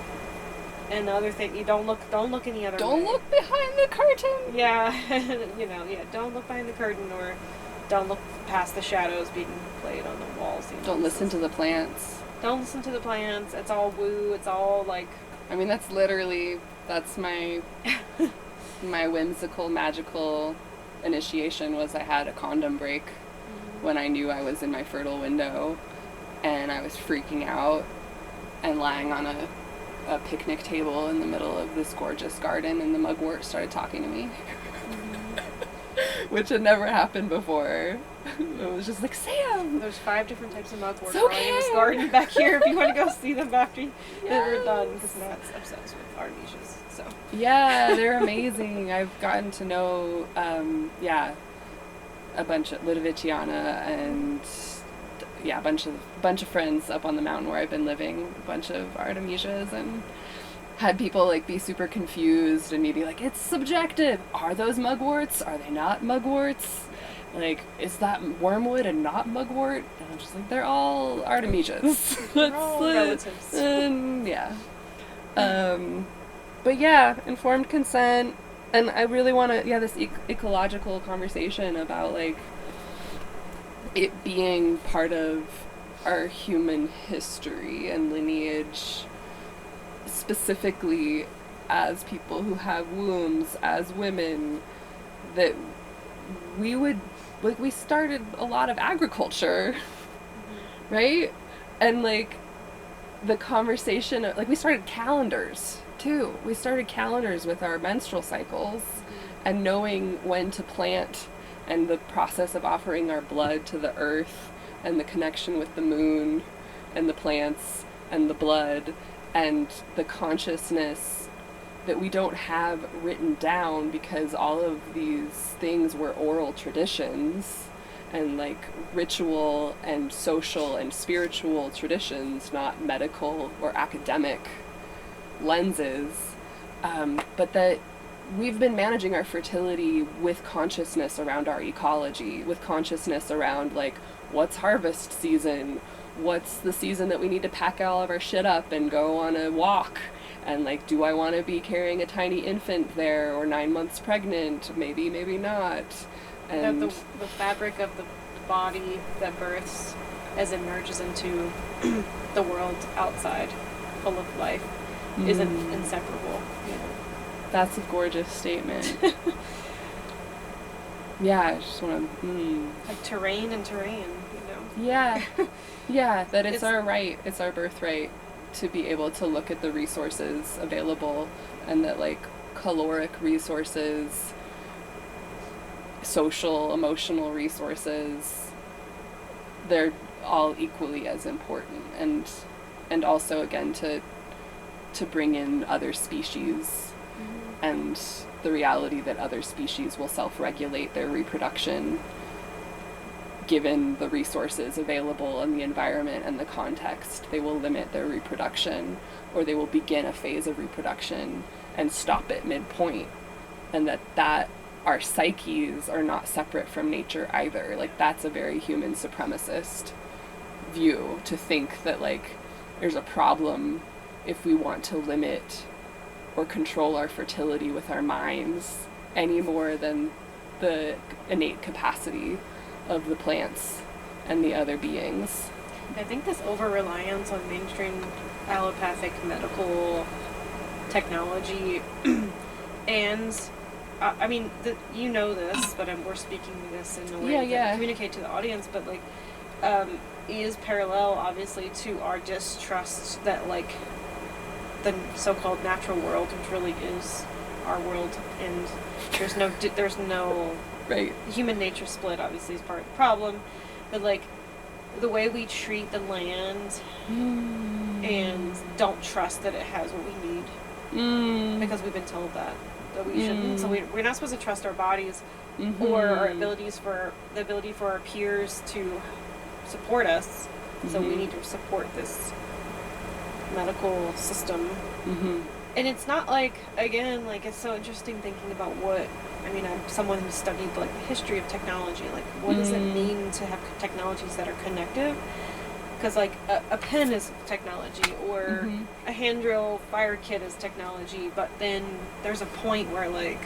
and the other thing, you don't look any other way. Don't look behind the curtain. Don't look behind the curtain, or don't look past the shadows being played on the walls. Don't listen to the plants. Don't listen to the plants. It's all woo. It's all like, I mean, that's my my whimsical, magical initiation was I had a condom break when I knew I was in my fertile window, and I was freaking out and lying on a picnic table in the middle of this gorgeous garden, and the mugwort started talking to me, which had never happened before. It was just like, Sam! There's 5 different types of mugwort growing in this garden back here if you want to go see them after we're done, because Matt's obsessed with artemisias. So. Yeah, they're amazing. I've gotten to know, a bunch of Ludoviciana and, a bunch of friends up on the mountain where I've been living, a bunch of artemisias, and had people like be super confused and me be like, it's subjective. Are those mugworts? Are they not mugworts? Like, is that wormwood and not mugwort? And I'm just like, they're all artemisias. They're all relatives. And but informed consent, and I really want to, this ecological conversation about like it being part of our human history and lineage, specifically as people who have wombs, as women, that we would, like, we started a lot of agriculture, right? And like the conversation, like, we started calendars too. We started calendars with our menstrual cycles and knowing when to plant, and the process of offering our blood to the earth and the connection with the moon and the plants and the blood, and the consciousness that we don't have written down because all of these things were oral traditions and like ritual and social and spiritual traditions, not medical or academic lenses, but that we've been managing our fertility with consciousness around our ecology, with consciousness around like what's harvest season, what's the season that we need to pack all of our shit up and go on a walk, and like, do I want to be carrying a tiny infant there, or 9 months pregnant, maybe not, And that the fabric of the body that births as it merges into the world outside, full of life, isn't inseparable. You know? That's a gorgeous statement. Yeah, I just want to... Like terrain and terrain, you know? Yeah. Yeah, that it's our right, it's our birthright to be able to look at the resources available, and that, like, caloric resources, social, emotional resources, they're all equally as important. And also, again, to bring in other species and the reality that other species will self-regulate their reproduction given the resources available in the environment and the context. They will limit their reproduction, or they will begin a phase of reproduction and stop at midpoint. And that our psyches are not separate from nature either. Like, that's a very human supremacist view, to think that, like, there's a problem if we want to limit or control our fertility with our minds any more than the innate capacity of the plants and the other beings. I think this over-reliance on mainstream allopathic medical technology and I mean, you know this, but we're speaking this in a way that communicate to the audience, but like is parallel obviously to our distrust that, like, the so-called natural world, which really is our world, and there's no right. Human nature split obviously is part of the problem, but like the way we treat the land and don't trust that it has what we need because we've been told that we shouldn't. So we're not supposed to trust our bodies or our abilities for the ability for our peers to support us. So we need to support this medical system. And it's not like, again, like, it's so interesting thinking about what, I mean, I'm someone who's studied, like, the history of technology. Like, what does it mean to have technologies that are connective? Because, like, a pen is technology, or a hand drill fire kit is technology, but then there's a point where, like,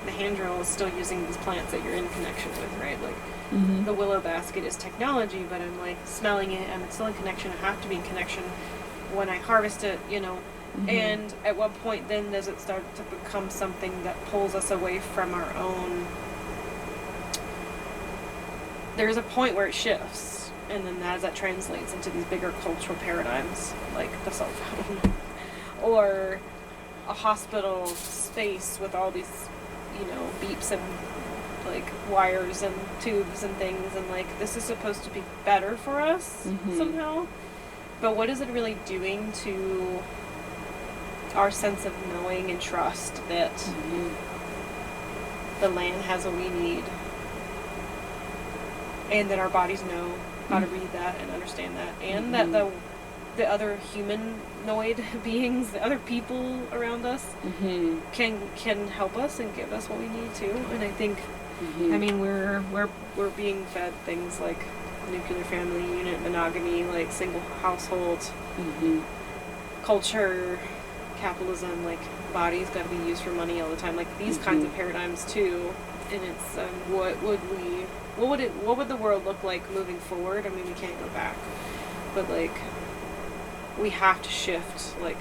the hand drill is still using these plants that you're in connection with, right? Like, the willow basket is technology, but I'm, like, smelling it, and it's still in connection. I have to be in connection when I harvest it, you know. And at what point then does it start to become something that pulls us away from our own? There's a point where it shifts, and then as that translates into these bigger cultural paradigms, like the cell phone, or a hospital space with all these, you know, beeps and, like, wires and tubes and things, and, like, this is supposed to be better for us somehow. But what is it really doing to our sense of knowing and trust that the land has what we need, and that our bodies know how to read that and understand that, and that the other humanoid beings, the other people around us, can help us and give us what we need to. And I think, I mean, we're being fed things like nuclear family unit, monogamy, like single household, culture, capitalism, like bodies got to be used for money all the time, like these kinds of paradigms too. And it's what would the world look like moving forward? I mean, we can't go back, but like we have to shift, like,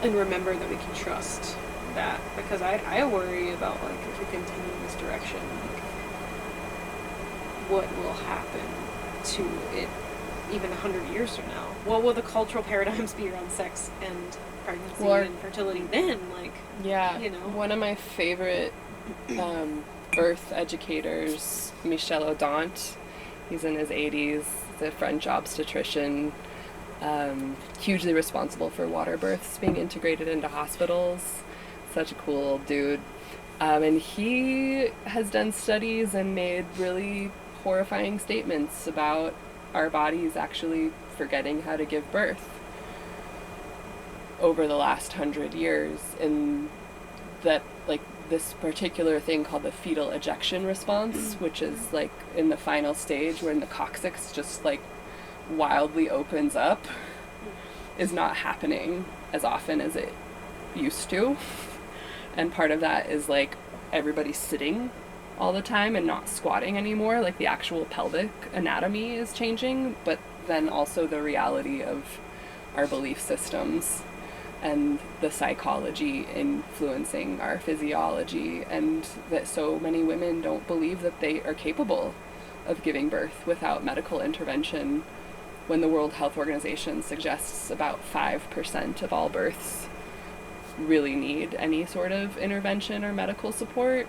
and remember that we can trust that, because I worry about, like, if we continue in this direction, like, what will happen to it even 100 years from now? What will the cultural paradigms be around sex and pregnancy and fertility then? Like, you know, one of my favorite birth educators, Michel Audant, he's in his 80s, he's a French obstetrician, hugely responsible for water births being integrated into hospitals. Such a cool dude. And he has done studies and made really horrifying statements about our bodies actually forgetting how to give birth over the last 100 years, in that, like, this particular thing called the fetal ejection response, which is like in the final stage when the coccyx just like wildly opens up, is not happening as often as it used to. And part of that is like everybody sitting all the time and not squatting anymore. Like the actual pelvic anatomy is changing, but then also the reality of our belief systems and the psychology influencing our physiology, and that so many women don't believe that they are capable of giving birth without medical intervention, when the World Health Organization suggests about 5% of all births really need any sort of intervention or medical support,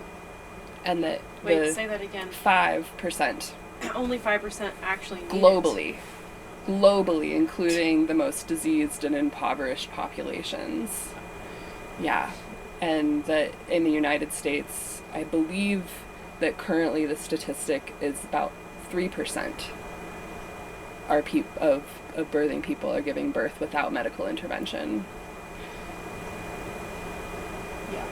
and that say that again. 5%. Only 5% actually need globally. Globally, including the most diseased and impoverished populations. Yeah. And that in the United States, I believe that currently the statistic is about 3% of birthing people are giving birth without medical intervention. Yeah.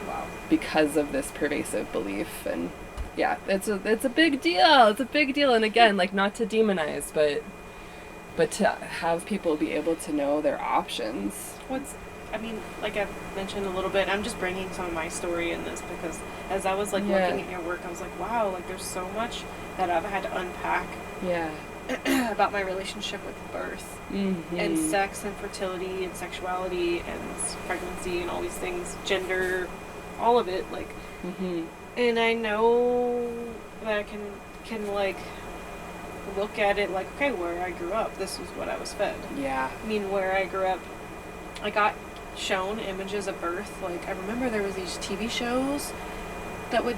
Wow. Because of this pervasive belief. And yeah, it's a big deal. It's a big deal. And again, like, not to demonize, but to have people be able to know their options. Like I've mentioned a little bit, I'm just bringing some of my story in this because as I was like looking at your work, I was like, wow, like there's so much that I've had to unpack. Yeah. About my relationship with birth and sex and fertility and sexuality and pregnancy and all these things, gender, all of it, like, and I know that I can like look at it like, okay, where I grew up, this is what I was fed. Yeah. I mean, where I grew up, I got shown images of birth. Like, I remember there was these TV shows that would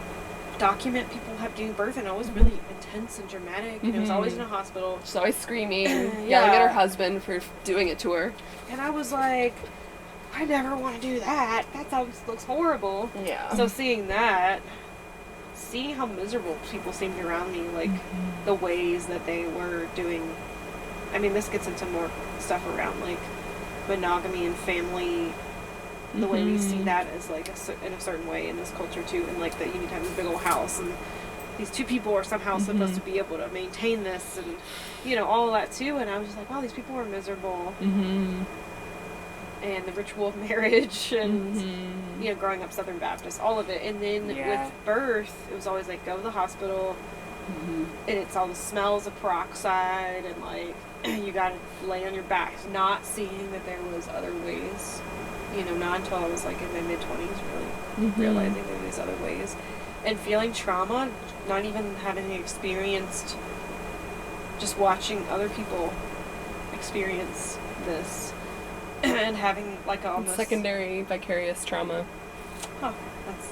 document people giving birth, and it was really intense and dramatic, and it was always in a hospital. She's always screaming, yelling at her husband for doing it to her. And I was like, I never want to do that. That looks horrible. Yeah. So seeing that, seeing how miserable people seemed around me, like the ways that they were doing. I mean, this gets into more stuff around like monogamy and family. The way we see that as like in a certain way in this culture too, and like that you need to have a big old house, and these two people are somehow supposed to be able to maintain this, and you know, all of that too. And I was just like, wow, these people are miserable. And the ritual of marriage, and you know, growing up Southern Baptist, all of it. And then with birth, it was always like, go to the hospital, and it's all the smells of peroxide, and like you gotta lay on your back, not seeing that there was other ways. You know, not until I was like in my mid-20s really realizing there were these other ways. And feeling trauma, not even having experienced, just watching other people experience this. And having like almost... Secondary vicarious trauma. Huh.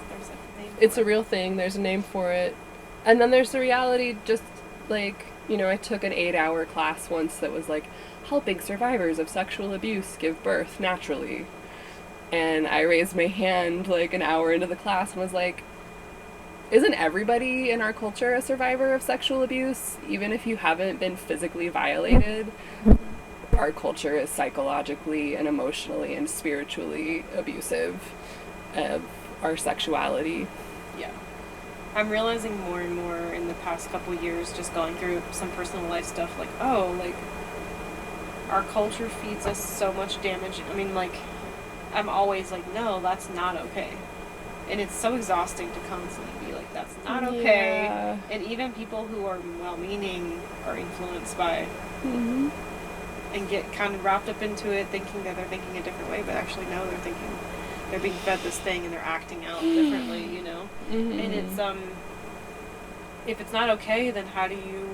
There's a name for It's a real thing. There's a name for it. And then there's the reality, just like, you know, I took an 8-hour class once that was like, helping survivors of sexual abuse give birth naturally. And I raised my hand like an hour into the class and was like, isn't everybody in our culture a survivor of sexual abuse? Even if you haven't been physically violated, our culture is psychologically and emotionally and spiritually abusive of our sexuality. Yeah. I'm realizing more and more in the past couple years, just going through some personal life stuff, like, oh, like, our culture feeds us so much damage. I mean, like, I'm always like, no, that's not okay. And it's so exhausting to constantly be like, that's not okay. Yeah. And even people who are well-meaning are influenced by and get kind of wrapped up into it, thinking that they're thinking a different way, but actually no, they're being fed this thing and they're acting out differently, you know? And it's, if it's not okay, then how do you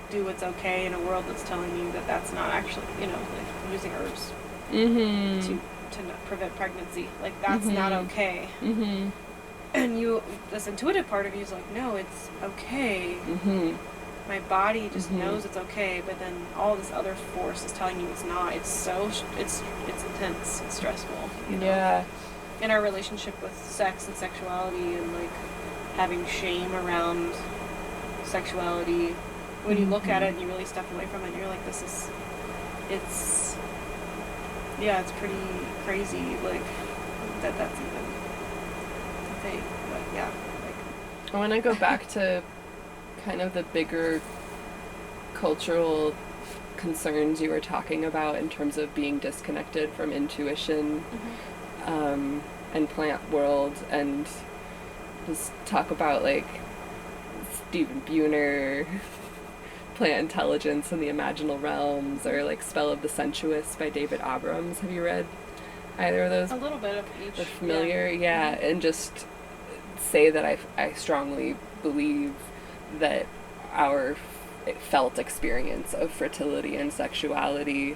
do what's okay in a world that's telling you that that's not actually, you know, like using herbs to not prevent pregnancy, like that's not okay. And you, this intuitive part of you is like, no, it's okay. My body just knows it's okay, but then all this other force is telling you it's not. It's so it's intense and stressful, you know? Yeah. In our relationship with sex and sexuality, and like having shame around sexuality, when you look at it and you really step away from it, you're like, it's pretty crazy, like, that's even a thing. But yeah, like, I want to go back to kind of the bigger cultural concerns you were talking about in terms of being disconnected from intuition and plant world, and just talk about like Stephen Buhner, Plant Intelligence and the Imaginal Realms, or like Spell of the Sensuous by David Abrams. Have you read either of those? A little bit of each. They're familiar, yeah. And just say that I strongly believe that our felt experience of fertility and sexuality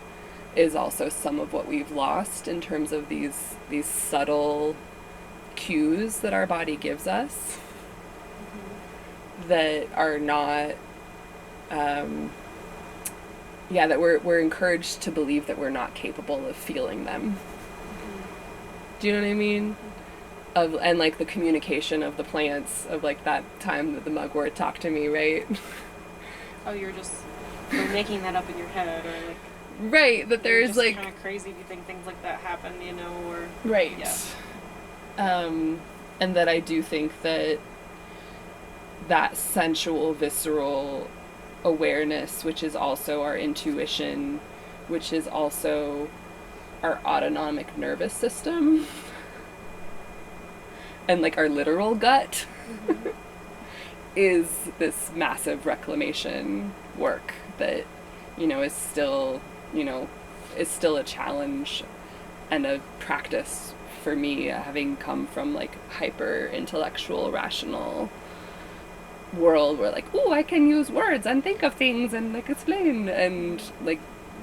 is also some of what we've lost in terms of these subtle cues that our body gives us that are not that we're encouraged to believe that we're not capable of feeling them. Do you know what I mean? And like the communication of the plants, of like that time that the mugwort talked to me, right? Oh, you're making that up in your head, or like right, that there is like kind of crazy if you think things like that happen, you know, or right. Yeah. And that I do think that sensual, visceral awareness, which is also our intuition, which is also our autonomic nervous system, and like our literal gut, is this massive reclamation work that, you know, is still a challenge and a practice for me, having come from like hyper intellectual, rational world where like, oh, I can use words and think of things and like explain, and like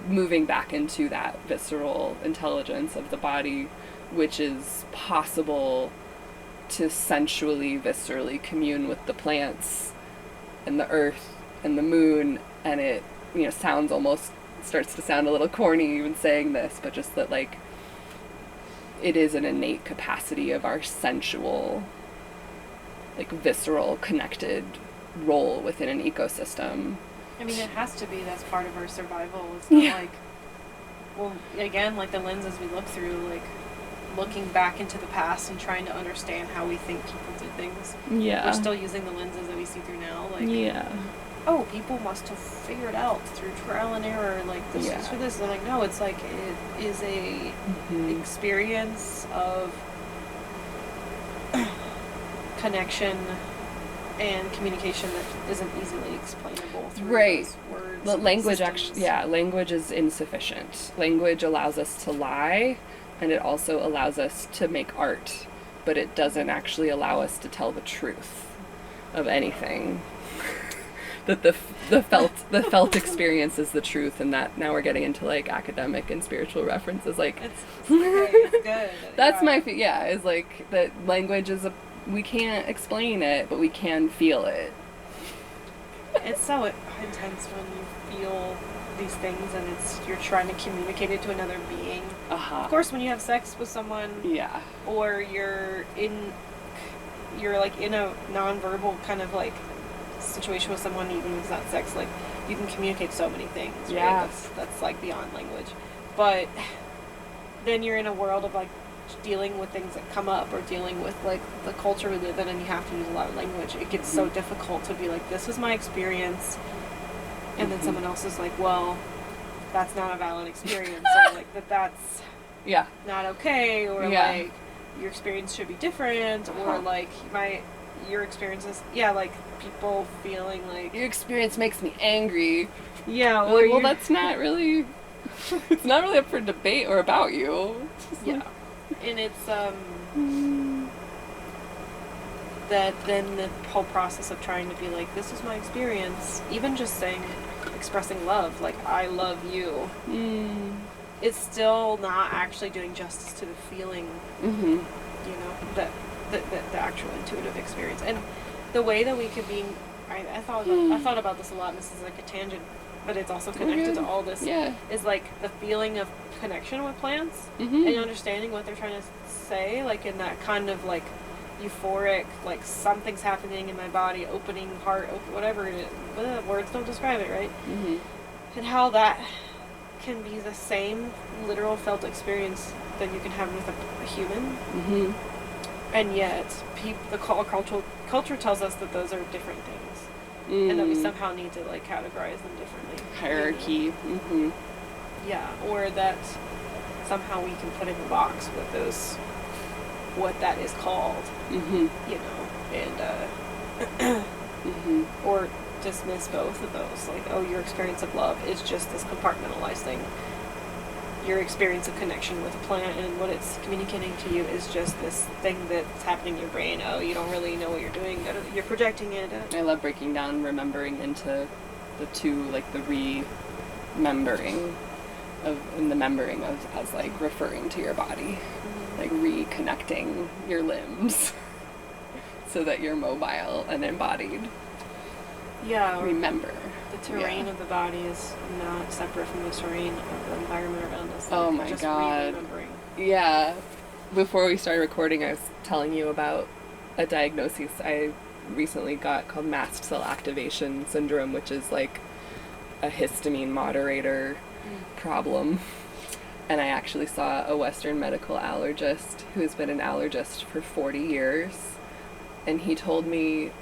moving back into that visceral intelligence of the body, which is possible to sensually, viscerally commune with the plants and the earth and the moon. And it, you know, starts to sound a little corny even saying this, but just that like it is an innate capacity of our sensual, like visceral, connected role within an ecosystem. I mean, it has to be. That's part of our survival. It's not like, well, again, like the lenses we look through, like looking back into the past and trying to understand how we think people did things. Yeah. We're still using the lenses that we see through now. Like, oh, people must have figured out through trial and error, like this is for this. And I'm like, no, it's like it is a experience of connection and communication that isn't easily explainable through those words. The language language is insufficient. Language allows us to lie, and it also allows us to make art, but it doesn't actually allow us to tell the truth of anything. That the felt experience is the truth, and that now we're getting into like academic and spiritual references. Like it's good. That's is like that language is we can't explain it, but we can feel it. It's so intense when you feel these things and you're trying to communicate it to another being. Of course, when you have sex with someone, or you're like in a nonverbal kind of like situation with someone, even if it's not sex, like you can communicate so many things, right? That's like beyond language. But then you're in a world of like dealing with things that come up, or dealing with like the culture we live in, and you have to use a lot of language. It gets so difficult to be like, this is my experience, and then someone else is like, well, that's not a valid experience, or like that's not okay, or like your experience should be different, or like your experiences, like people feeling like your experience makes me angry. Yeah, or like, well, that's not really. It's not really up for debate or about you. And it's that then the whole process of trying to be like, this is my experience, even just saying, expressing love, like I love you, it's still not actually doing justice to the feeling. You know, that the actual intuitive experience, and the way that we could be. I thought about this a lot, and this is like a tangent, but it's also connected to all this. Is like the feeling of connection with plants, and understanding what they're trying to say, like in that kind of like euphoric, like something's happening in my body, opening heart, whatever it is. Words don't describe it, right? And how that can be the same literal felt experience that you can have with a human. And yet, the culture tells us that those are different things, and that we somehow need to like categorize them differently. Hierarchy. You know? Yeah, or that somehow we can put in a box what that is called. You know, or dismiss both of those. Like, oh, your experience of love is just this compartmentalized thing. Your experience of connection with a plant and what it's communicating to you is just this thing that's happening in your brain. Oh, you don't really know what you're doing. You're projecting it. I love breaking down remembering into the two, like the remembering of, and the membering of as like referring to your body, like reconnecting your limbs so that you're mobile and embodied. Yeah. Remember. The terrain of the body is not separate from the terrain of the environment around us. Oh my just God. Remembering. Yeah. Before we started recording, I was telling you about a diagnosis I recently got called mast cell activation syndrome, which is like a histamine moderator problem. And I actually saw a Western medical allergist who's been an allergist for 40 years. And he told me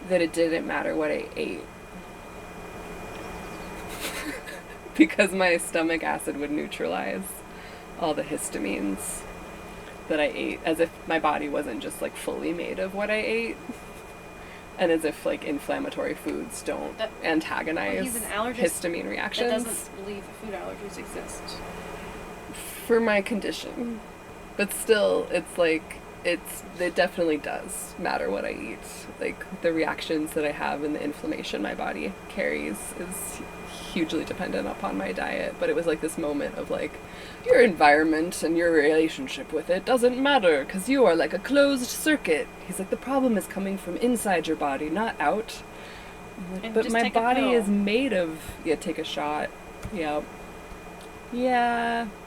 that it didn't matter what I ate. Because my stomach acid would neutralize all the histamines that I ate, as if my body wasn't just like fully made of what I ate, and as if like inflammatory foods don't antagonize he's an allergist histamine reactions. That doesn't believe that food allergies exist. For my condition, but still, it's like it definitely does matter what I eat. Like the reactions that I have and the inflammation my body carries is hugely dependent upon my diet. But it was like this moment of like, your environment and your relationship with it doesn't matter because you are like a closed circuit. He's like, the problem is coming from inside your body, not out. Like, but my body is made of, take a shot. Yeah,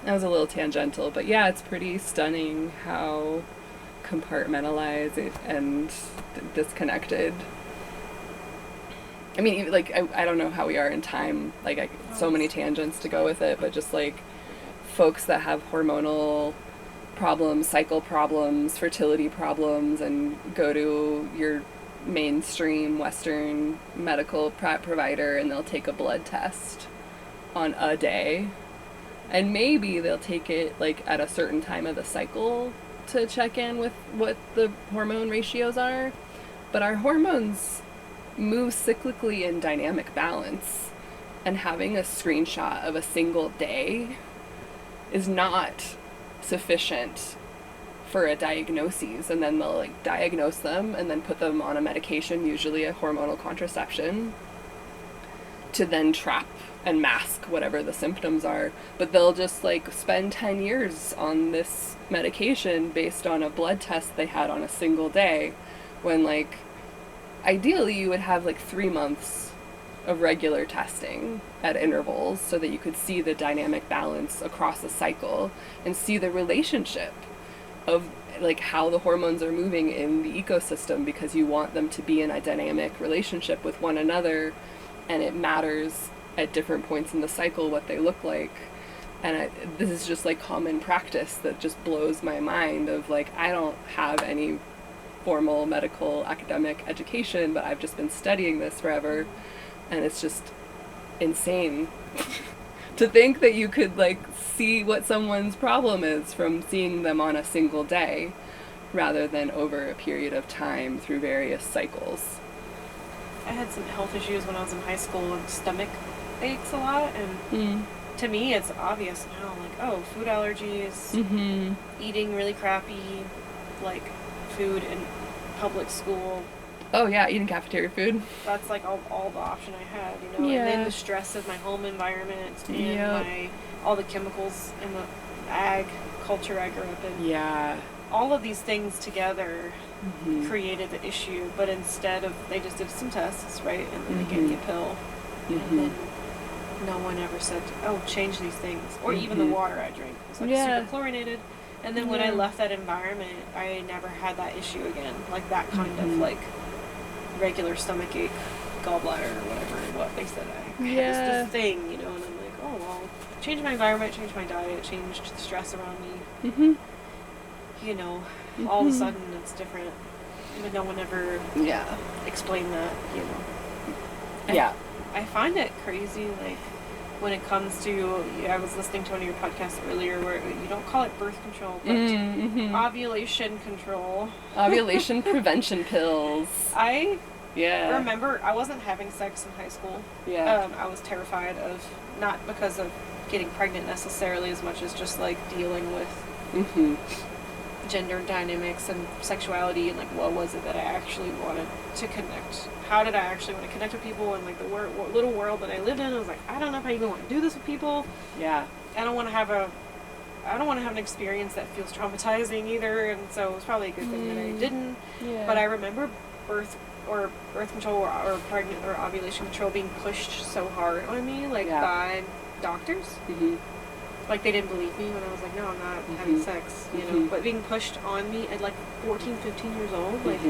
that was a little tangential, but yeah, it's pretty stunning how compartmentalized and disconnected. I mean, like, I don't know how we are in time, like, so many tangents to go with it, but just, like, folks that have hormonal problems, cycle problems, fertility problems, and go to your mainstream Western medical provider, and they'll take a blood test on a day, and maybe they'll take it, like, at a certain time of the cycle to check in with what the hormone ratios are, but our hormones move cyclically in dynamic balance, and having a screenshot of a single day is not sufficient for a diagnosis. And then they'll like diagnose them and then put them on a medication, usually a hormonal contraception, to then trap and mask whatever the symptoms are. But they'll just like spend 10 years on this medication based on a blood test they had on a single day, when like ideally you would have like 3 months of regular testing at intervals so that you could see the dynamic balance across a cycle and see the relationship of like how the hormones are moving in the ecosystem, because you want them to be in a dynamic relationship with one another, and it matters at different points in the cycle what they look like. And this is just like common practice that just blows my mind, of like, I don't have any formal medical academic education, but I've just been studying this forever, and it's just insane to think that you could like see what someone's problem is from seeing them on a single day rather than over a period of time through various cycles. I had some health issues when I was in high school, and stomach aches a lot, and to me it's obvious now, like, oh, food allergies, eating really crappy like food in public school. Oh yeah, eating cafeteria food. That's like all the option I had, you know. Yeah. And then the stress of my home environment and all the chemicals and the ag culture I grew up in. Yeah. All of these things together created the issue, but instead of, they just did some tests, right, and then they gave me a pill, and then no one ever said, oh, change these things, or even the water I drink was like super chlorinated. And then when I left that environment, I never had that issue again, like that kind of like regular stomach ache, gallbladder, or whatever what they said I had this thing, you know. And I'm like, oh well, change my environment, change my diet, changed the stress around me, you know, all of a sudden it's different, but no one ever explained that, you know. I find it crazy, like, when it comes to, I was listening to one of your podcasts earlier where you don't call it birth control, but ovulation control. Ovulation prevention pills. I Yeah. I remember I wasn't having sex in high school. Yeah. I was terrified of, not because of getting pregnant necessarily as much as just like dealing with gender dynamics and sexuality and like what was it that I actually wanted to connect. How did I actually want to connect with people and like the little world that I lived in? I was like, I don't know if I even want to do this with people. Yeah. I don't want to have an experience that feels traumatizing either, and so it was probably a good thing that I didn't. Yeah. But I remember birth control or pregnant or ovulation control being pushed so hard on me, like by doctors. Like they didn't believe me when I was like, no, I'm not having sex, you know. But being pushed on me at like 14, 15 years old, like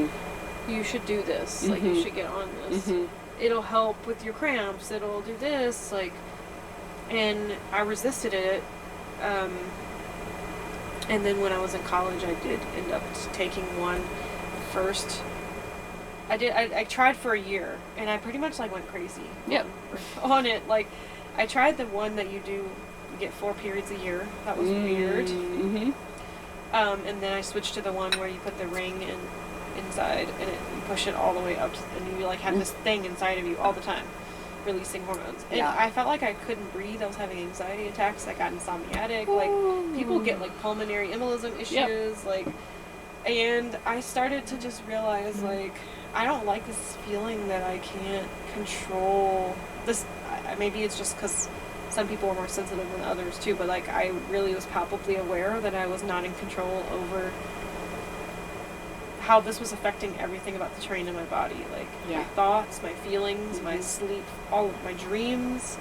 you should do this, like you should get on this. It'll help with your cramps. It'll do this, like. And I resisted it. And then when I was in college, I did end up taking one first. I tried for a year, and I pretty much like went crazy on it. Like, I tried the one that you get 4 periods a year. That was weird. And then I switched to the one where you put the ring inside, and you push it all the way up, and you like have this thing inside of you all the time, releasing hormones. And I felt like I couldn't breathe. I was having anxiety attacks. I got insomniatic. Like, people get like pulmonary embolism issues. Like, and I started to just realize like, I don't like this feeling that I can't control this. Maybe it's just because some people are more sensitive than others too, but like I really was palpably aware that I was not in control over how this was affecting everything about the terrain in my body. Like my thoughts, my feelings, my sleep, all of my dreams,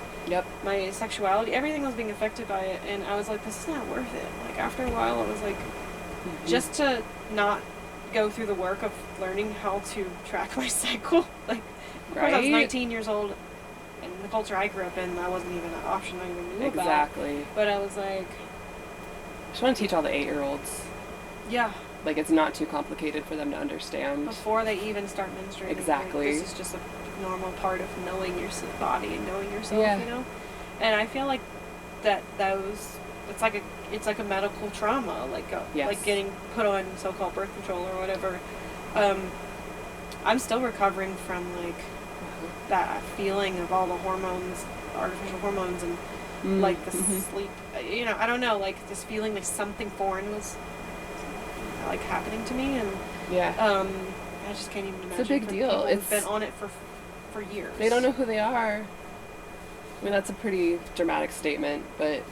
my sexuality, everything was being affected by it. And I was like, this is not worth it. Like after a while, I was like, just to not go through the work of learning how to track my cycle. Like, of course I was 19 years old, and the culture I grew up in, that wasn't even an option I even knew about. Exactly. But I was like, I just want to teach all the 8-year-olds. Yeah. Like, it's not too complicated for them to understand. Before they even start menstruating. Exactly. Like, this is just a normal part of knowing your body and knowing yourself, you know? And I feel like it's like a medical trauma, like getting put on so-called birth control or whatever. I'm still recovering from like that feeling of all the hormones, artificial hormones, and like the sleep. You know, I don't know, like this feeling like something foreign was like happening to me, and I just can't even imagine. It's a big deal. It's been on it for years. They don't know who they are. I mean, that's a pretty dramatic statement, but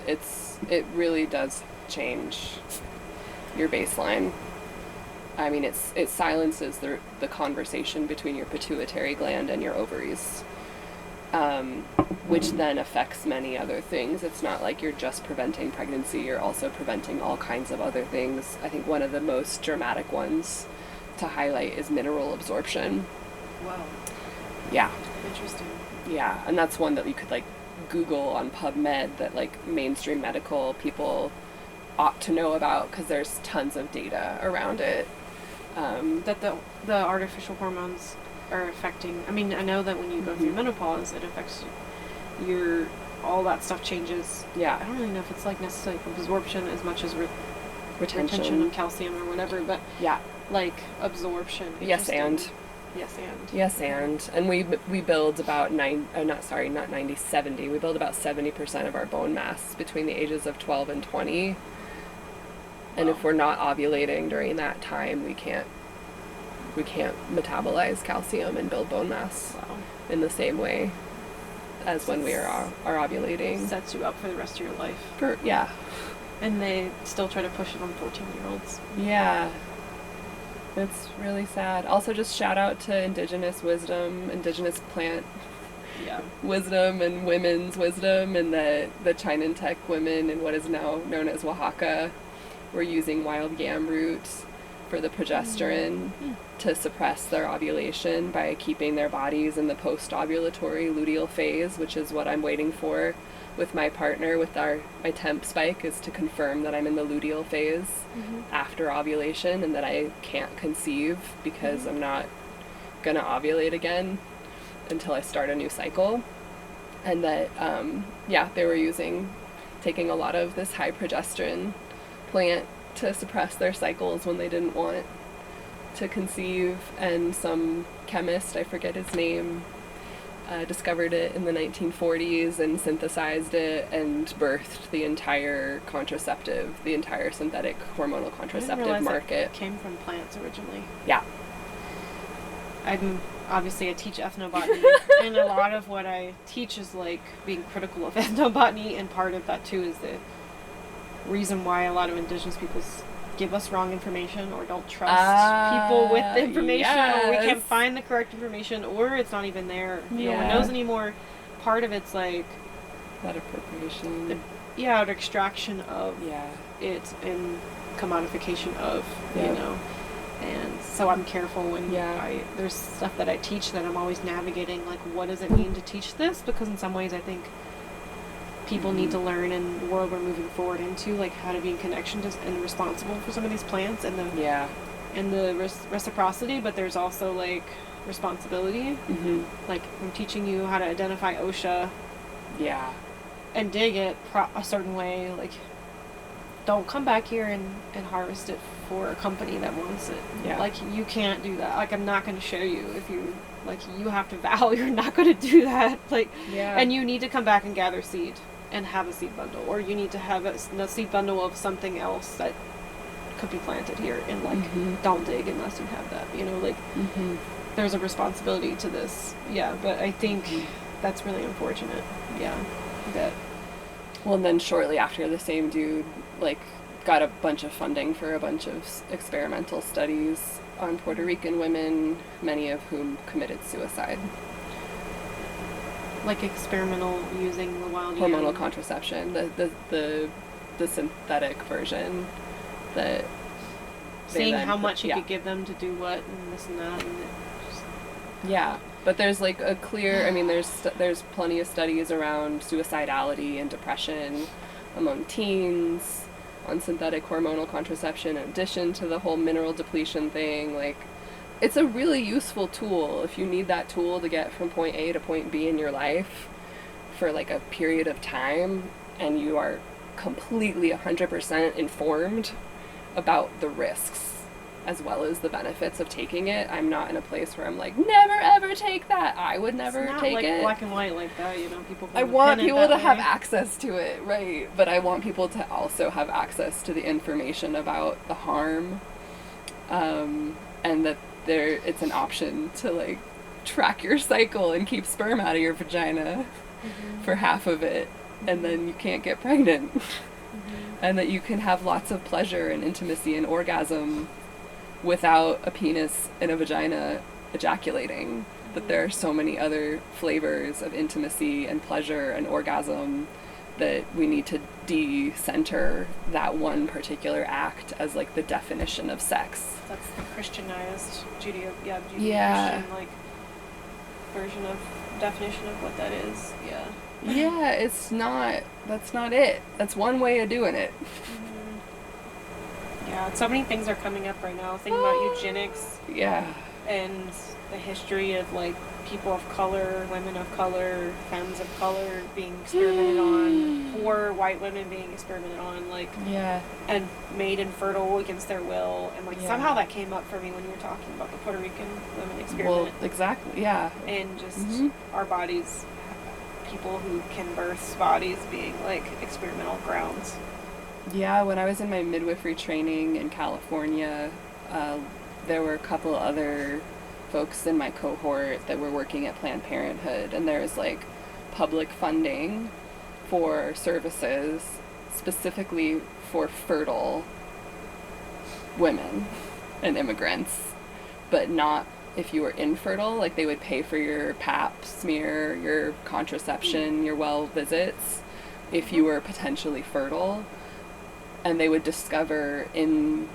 it really does change your baseline. I mean, it silences the conversation between your pituitary gland and your ovaries, which then affects many other things. It's not like you're just preventing pregnancy, you're also preventing all kinds of other things. I think one of the most dramatic ones to highlight is mineral absorption. Wow. Yeah. Interesting. Yeah, and that's one that you could like Google on PubMed that like mainstream medical people ought to know about, because there's tons of data around it. That the artificial hormones are affecting. I mean, I know that when you go through menopause, it affects all that stuff changes. Yeah. I don't really know if it's like necessarily absorption as much as retention of calcium or whatever, but like absorption. Yes, and we build about 70. We build about 70% of our bone mass between the ages of 12 and 20. And if we're not ovulating during that time, we can't metabolize calcium and build bone mass in the same way as when we are ovulating. Sets you up for the rest of your life. And they still try to push it on 14-year-olds. Yeah. It's really sad. Also, just shout out to indigenous wisdom, indigenous plant wisdom, and women's wisdom, and the Chinantec women in what is now known as Oaxaca were using wild yam roots for the progesterone to suppress their ovulation by keeping their bodies in the post-ovulatory luteal phase, which is what I'm waiting for with my partner, with my temp spike, is to confirm that I'm in the luteal phase after ovulation, and that I can't conceive because I'm not gonna ovulate again until I start a new cycle. And that they were taking a lot of this high progesterone plant to suppress their cycles when they didn't want to conceive, and some chemist, I forget his name, discovered it in the 1940s and synthesized it and birthed the entire synthetic hormonal contraceptive market. It came from plants originally. Yeah. Obviously I teach ethnobotany, and a lot of what I teach is like being critical of ethnobotany, and part of that too is the reason why a lot of indigenous peoples give us wrong information or don't trust people with the information, or we can't find the correct information, or it's not even there. No one knows anymore. Part of it's like that appropriation. An extraction of it and commodification of, you know. And so I'm careful when there's stuff that I teach that I'm always navigating, like, what does it mean to teach this? Because in some ways I think people need to learn in the world we're moving forward into, like, how to be in connection to and responsible for some of these plants and the reciprocity, but there's also, like, responsibility. Like, I'm teaching you how to identify OSHA and dig it a certain way. Like, don't come back here and harvest it for a company that wants it. Like, you can't do that. Like, I'm not going to show you if you, like, you have to vow you're not going to do that. Like, and you need to come back and gather seed and have a seed bundle, or you need to have a seed bundle of something else that could be planted here, and, like, don't dig unless you have that, you know, like, there's a responsibility to this. But I think that's really unfortunate. Well, and then shortly after, the same dude, like, got a bunch of funding for a bunch of experimental studies on Puerto Rican women, many of whom committed suicide. Like experimental, using the wild hormonal contraception, the synthetic version, that seeing how much you could give them to do what and this and that, and just but there's, like, a clear, I mean, there's plenty of studies around suicidality and depression among teens on synthetic hormonal contraception, in addition to the whole mineral depletion thing. Like, it's a really useful tool if you need that tool to get from point A to point B in your life for, like, a period of time, and you are completely 100% informed about the risks as well as the benefits of taking it. I'm not in a place where I'm like, never ever take that. I would never take like it. Black and white like that, you know. People. I want people to have access to it, right? But I want people to also have access to the information about the harm, and that it's an option to, like, track your cycle and keep sperm out of your vagina for half of it, and then you can't get pregnant, and that you can have lots of pleasure and intimacy and orgasm without a penis in a vagina ejaculating. That there are so many other flavors of intimacy and pleasure and orgasm, that we need to de-center that one particular act as, like, the definition of sex. That's the Christianized Christian, like, version of definition of what that is. That's not it. That's one way of doing it. So many things are coming up right now. Think about eugenics. And the history of, like, people of color, women of color, femmes of color being experimented on, poor white women being experimented on, like, and made infertile against their will. And, like, somehow that came up for me when you were talking about the Puerto Rican women experiment. Well, exactly, And just our bodies, people who can birth bodies being, like, experimental grounds. When I was in my midwifery training in California, there were a couple other folks in my cohort that were working at Planned Parenthood, and there was, like, public funding for services specifically for fertile women and immigrants, but not if you were infertile. Like, they would pay for your pap smear, your contraception, your well visits if you were potentially fertile. And they would discover in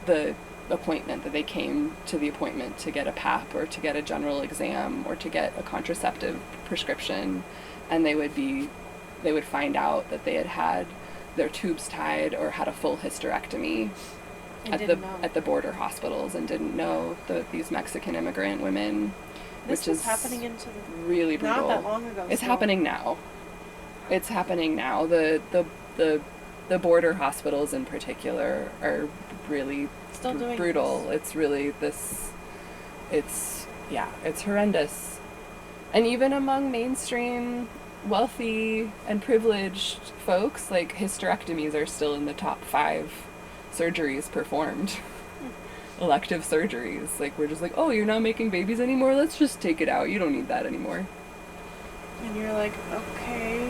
the appointment that they came to the appointment to get a pap or to get a general exam or to get a contraceptive prescription, and they would find out that they had had their tubes tied or had a full hysterectomy at the border hospitals, and didn't know that these Mexican immigrant women, which is happening really brutal. Not that long ago. It's happening now. The the border hospitals in particular are really Still doing brutal. this. It's really it's horrendous. And even among mainstream wealthy and privileged folks, like hysterectomies are still in the top 5 surgeries performed. Elective surgeries. Like, we're just like, oh, you're not making babies anymore? Let's just take it out. You don't need that anymore. And you're like, okay,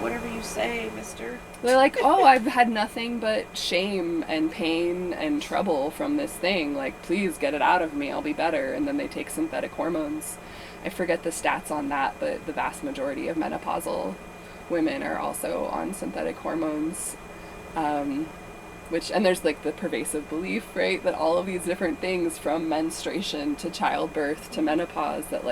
whatever you say, mister. They're like, oh, I've had nothing but shame and pain and trouble from this thing. Like, please get it out of me. I'll be better. And then they take synthetic hormones. I forget the stats on that, but the vast majority of menopausal women are also on synthetic hormones. And there's like the pervasive belief, right, that all of these different things from menstruation to childbirth to menopause, that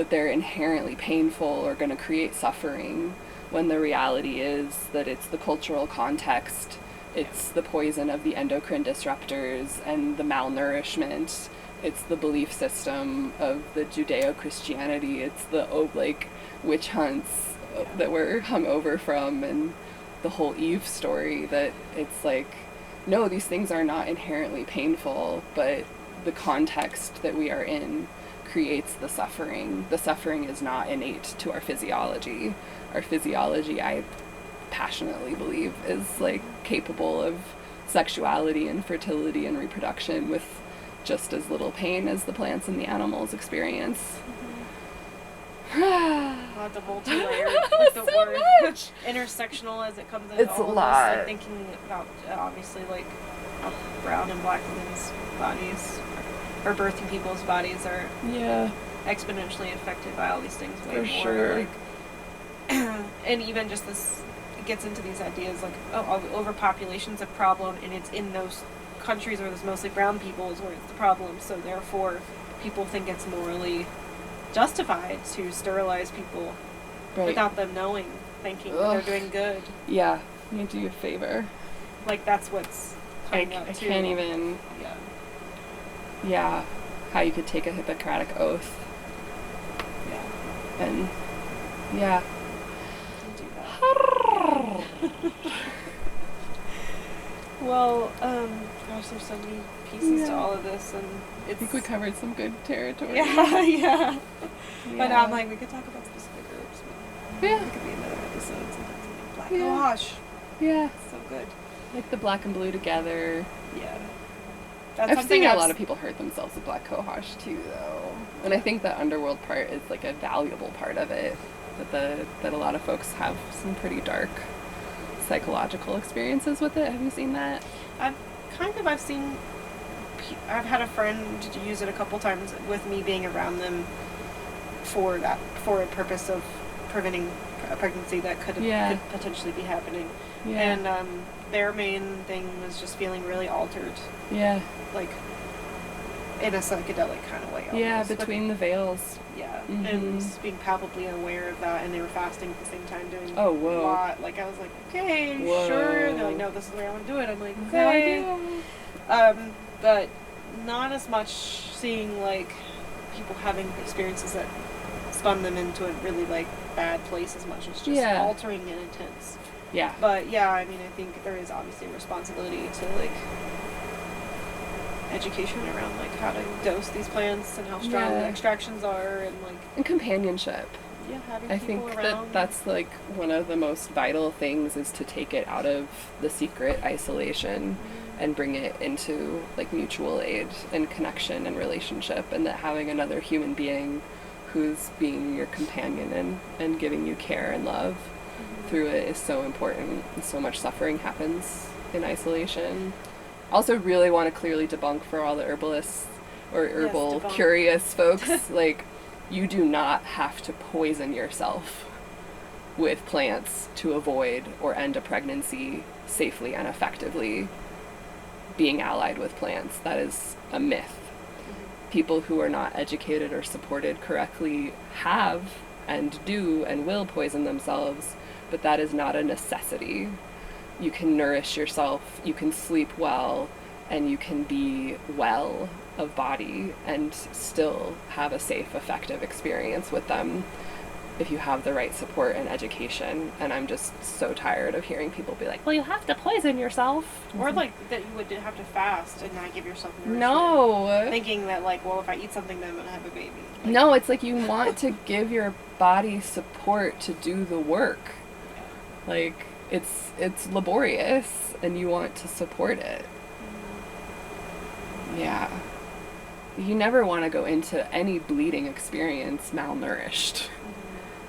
they're inherently painful or going to create suffering, when the reality is that it's the cultural context, it's the poison of the endocrine disruptors and the malnourishment, it's the belief system of the Judeo-Christianity, it's the witch hunts that we're hung over from, and the whole Eve story, that it's like, no, these things are not inherently painful, but the context that we are in creates the suffering. The suffering is not innate to our physiology. Our physiology, I passionately believe, is like capable of sexuality and fertility and reproduction with just as little pain as the plants and the animals experience. Not the multi-layered, like the so word much. Intersectional as it comes in. It's all a of lot. This, like thinking about obviously like how brown and black women's bodies or birthing people's bodies are exponentially affected by all these things way For more. sure. Like, and even just this, it gets into these ideas like, oh, overpopulation's a problem, and it's in those countries where there's mostly brown people is where it's the problem. So therefore, people think it's morally justified to sterilize people without them knowing, thinking that they're doing good. Yeah, you need to do a favor. Like, that's what's coming up, I too. can't even... Yeah, how you could take a Hippocratic oath. Yeah. And, yeah. Don't do that. Well, gosh, there's so many pieces to all of this, and I think we covered some good territory. Yeah. But I'm like, we could talk about specific groups. But Yeah. it could be another episode. Sometimes like black Yeah. wash. Yeah. So good. Like the black and blue together. Yeah. I've seen a lot of people hurt themselves with black cohosh too, though. And I think the underworld part is like a valuable part of it. That a lot of folks have some pretty dark psychological experiences with it. Have you seen that? I've had a friend use it a couple times with me being around them for a purpose of preventing a pregnancy that could potentially be happening. Yeah. And their main thing was just feeling really altered. Yeah. Like in a psychedelic kind of way. Almost. Yeah, between the veils. Yeah, Mm-hmm. and just being palpably aware of that, and they were fasting at the same time doing Oh, whoa. a lot. Like, I was like, okay, Whoa. sure. They're like, no, this is the way I want to do it. I'm like, That's how I okay. do. But not as much seeing, like, people having experiences that spun them into a really, like, bad place as much as just altering and intense. Yeah. But, yeah, I mean, I think there is obviously a responsibility to, like, education around like how to dose these plants and how strong the extractions are, and like and companionship. Yeah, having I people think around. that's like one of the most vital things, is to take it out of the secret isolation and bring it into like mutual aid and connection and relationship, and that having another human being who's being your companion and giving you care and love through it is so important. And so much suffering happens in isolation. Also really want to clearly debunk for all the herbalists or herbal curious folks, like, you do not have to poison yourself with plants to avoid or end a pregnancy safely and effectively being allied with plants. That is a myth. People who are not educated or supported correctly have and do and will poison themselves, but that is not a necessity. You can nourish yourself, you can sleep well, and you can be well of body and still have a safe, effective experience with them. if you have the right support and education. And I'm just so tired of hearing people be like, well, you have to poison yourself. Or like that you would have to fast and not give yourself nourishment. No. Thinking that like, well, if I eat something, then I'm going to have a baby. Like, no, it's like you want to give your body support to do the work. Like, it's laborious, and you want to support it. Yeah. You never want to go into any bleeding experience malnourished.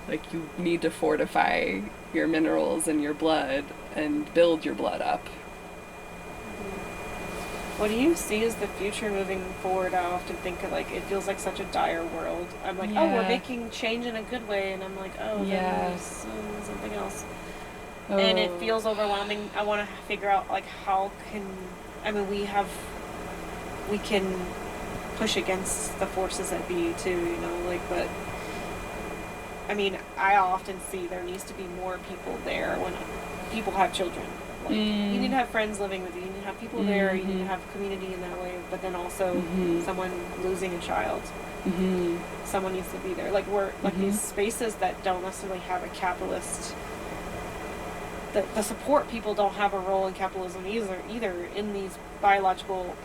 Like, you need to fortify your minerals in your blood and build your blood up. What do you see as the future moving forward? I often think of, like, it feels like such a dire world. I'm like, oh, we're making change in a good way, and I'm like, oh, then there's something else. Oh. And it feels overwhelming. I want to figure out, like, we can push against the forces that be, too, you know, like, but, I mean, I often see there needs to be more people there when people have children. Like, you need to have friends living with you. You need to have people there. You need to have community in that way. But then also someone losing a child. Someone needs to be there. Like, we're like these spaces that don't necessarily have a capitalist. The support people don't have a role in capitalism either in these biological,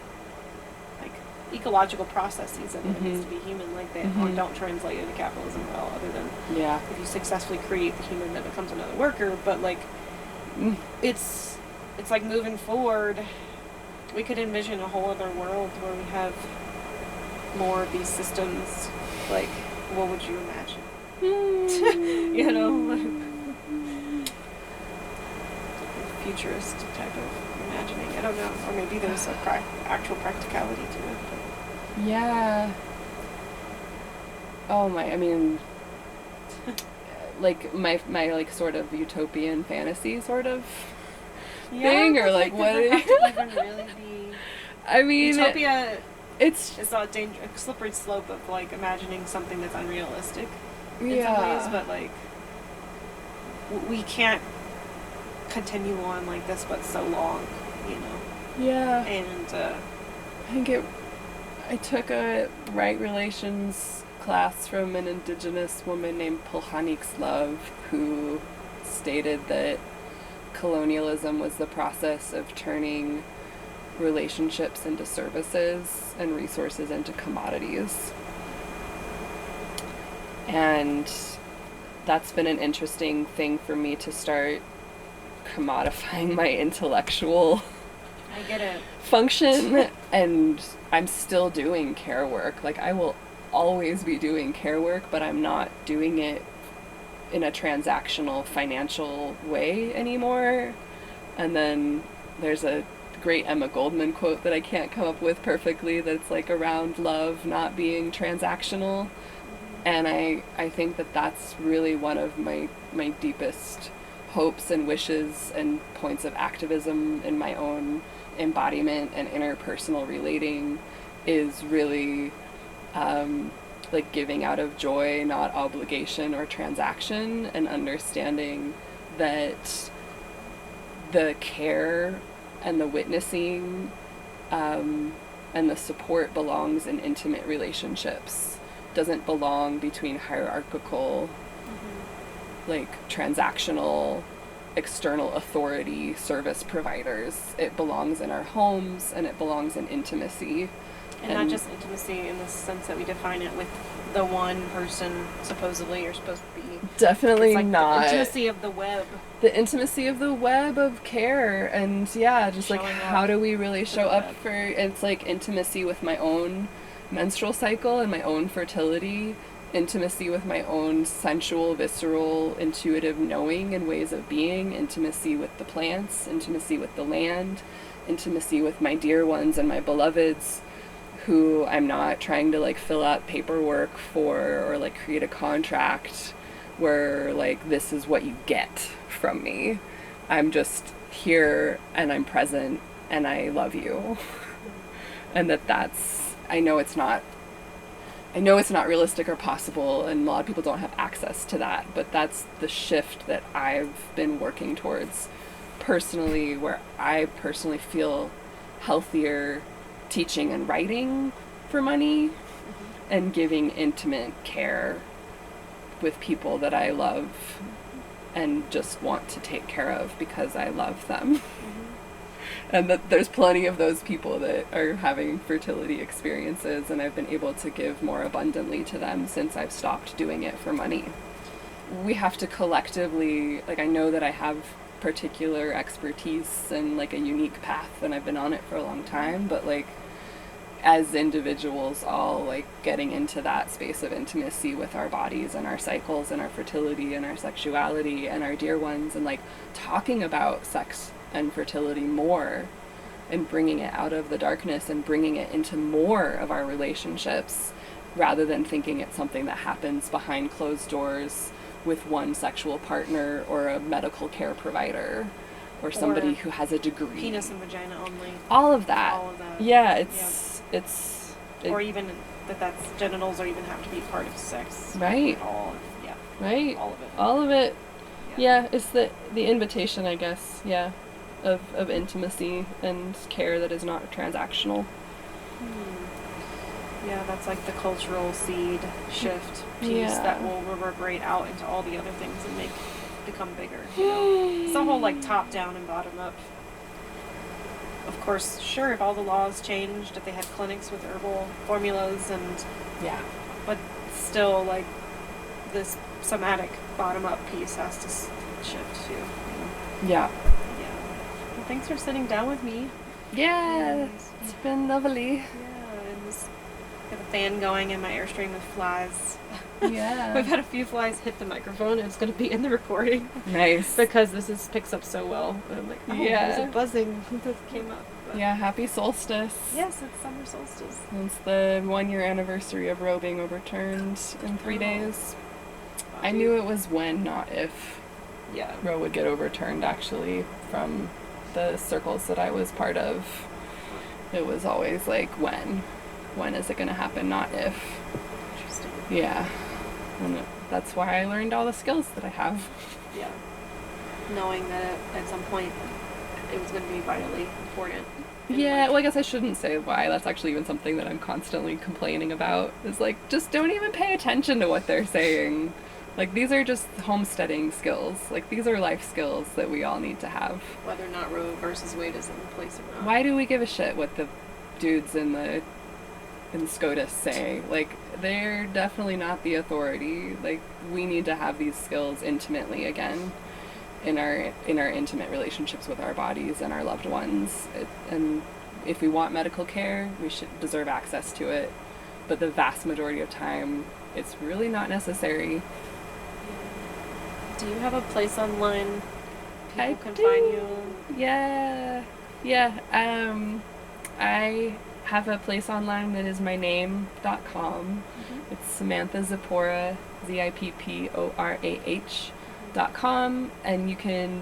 like, ecological processes that it needs to be human. Like, they don't translate into capitalism at all. Other than if you successfully create the human that becomes another worker. But like. It's like moving forward, we could envision a whole other world where we have more of these systems. Like, what would you imagine? You know, like, futurist type of imagining. I don't know, or maybe there's a actual practicality to it. But. Yeah. Oh my! I mean. Like my like sort of utopian fantasy sort of thing, or like what? Does it have to even really be? I mean, utopia. It's a slippery slope of like imagining something that's unrealistic in some ways, but like we can't continue on like this, but so long, you know. Yeah. And I think I took a right relations class from an indigenous woman named Pulhanix Love, who stated that colonialism was the process of turning relationships into services and resources into commodities. And that's been an interesting thing for me to start commodifying my intellectual function. And I'm still doing care work. Like, I will always be doing care work, but I'm not doing it in a transactional financial way anymore. And then there's a great Emma Goldman quote that I can't come up with perfectly that's like around love not being transactional. And I think that that's really one of my deepest hopes and wishes and points of activism in my own embodiment and interpersonal relating is really like giving out of joy, not obligation or transaction, and understanding that the care and the witnessing and the support belongs in intimate relationships. Doesn't belong between hierarchical, like transactional, external authority service providers. It belongs in our homes, and it belongs in intimacy. And not just intimacy in the sense that we define it with the one person supposedly you're supposed to be. Definitely like not. The intimacy of the web. The intimacy of the web of care, and just like how do we really show up for, it's like intimacy with my own menstrual cycle and my own fertility, intimacy with my own sensual, visceral, intuitive knowing and ways of being, intimacy with the plants, intimacy with the land, intimacy with my dear ones and my beloveds, who I'm not trying to like fill out paperwork for or like create a contract where like this is what you get from me. I'm just here and I'm present and I love you. And that's I know it's not realistic or possible, and a lot of people don't have access to that, but that's the shift that I've been working towards personally, where I personally feel healthier teaching and writing for money and giving intimate care with people that I love and just want to take care of because I love them. And that there's plenty of those people that are having fertility experiences, and I've been able to give more abundantly to them since I've stopped doing it for money. We have to collectively, like, I know that I have particular expertise and like a unique path, and I've been on it for a long time, but like as individuals all like getting into that space of intimacy with our bodies and our cycles and our fertility and our sexuality and our dear ones, and like talking about sex and fertility more and bringing it out of the darkness and bringing it into more of our relationships, rather than thinking it's something that happens behind closed doors with one sexual partner or a medical care provider or somebody who has a degree. Penis and vagina only. All of that. All of that. Yeah, or even that's genitals, or even have to be part of sex. Right. Yeah. Right. All of it. All of it. Yeah, it's the invitation, I guess. Yeah, of intimacy and care that is not transactional. Yeah, that's like the cultural seed shift piece that will reverberate out into all the other things and become bigger. You know? It's the whole like top down and bottom up. Of course, sure, if all the laws changed, if they had clinics with herbal formulas and but still like this somatic bottom up piece has to shift too. You know? Yeah. Well, thanks for sitting down with me. Yeah, it's been lovely. Yeah, and just got a fan going in my Airstream with flies. Yeah. We've had a few flies hit the microphone, and it's going to be in the recording. Nice. Because picks up so well. And I'm like, there's a buzzing that came up. But yeah, happy solstice. Yes, it's summer solstice. It's the 1-year anniversary of Roe being overturned in 3 days. I knew it was when, not if, Roe would get overturned, actually, from the circles that I was part of. It was always like, when? When is it going to happen, not if. Interesting. Yeah. And that's why I learned all the skills that I have. Yeah. Knowing that at some point it was going to be vitally important. Yeah, well, I guess I shouldn't say why. That's actually even something that I'm constantly complaining about. Is like, just don't even pay attention to what they're saying. Like, these are just homesteading skills. Like, these are life skills that we all need to have. Whether or not Roe versus Wade is in place or not. Why do we give a shit what the dudes in SCOTUS say? Like, they're definitely not the authority. Like, we need to have these skills intimately again in our intimate relationships with our bodies and our loved ones. And if we want medical care, we should deserve access to it. But the vast majority of time, it's really not necessary. Do you have a place online people can do. find you? Yeah. I have a place online that is myname.com. It's Samantha Zipporah, ZIPPORAH.com, and you can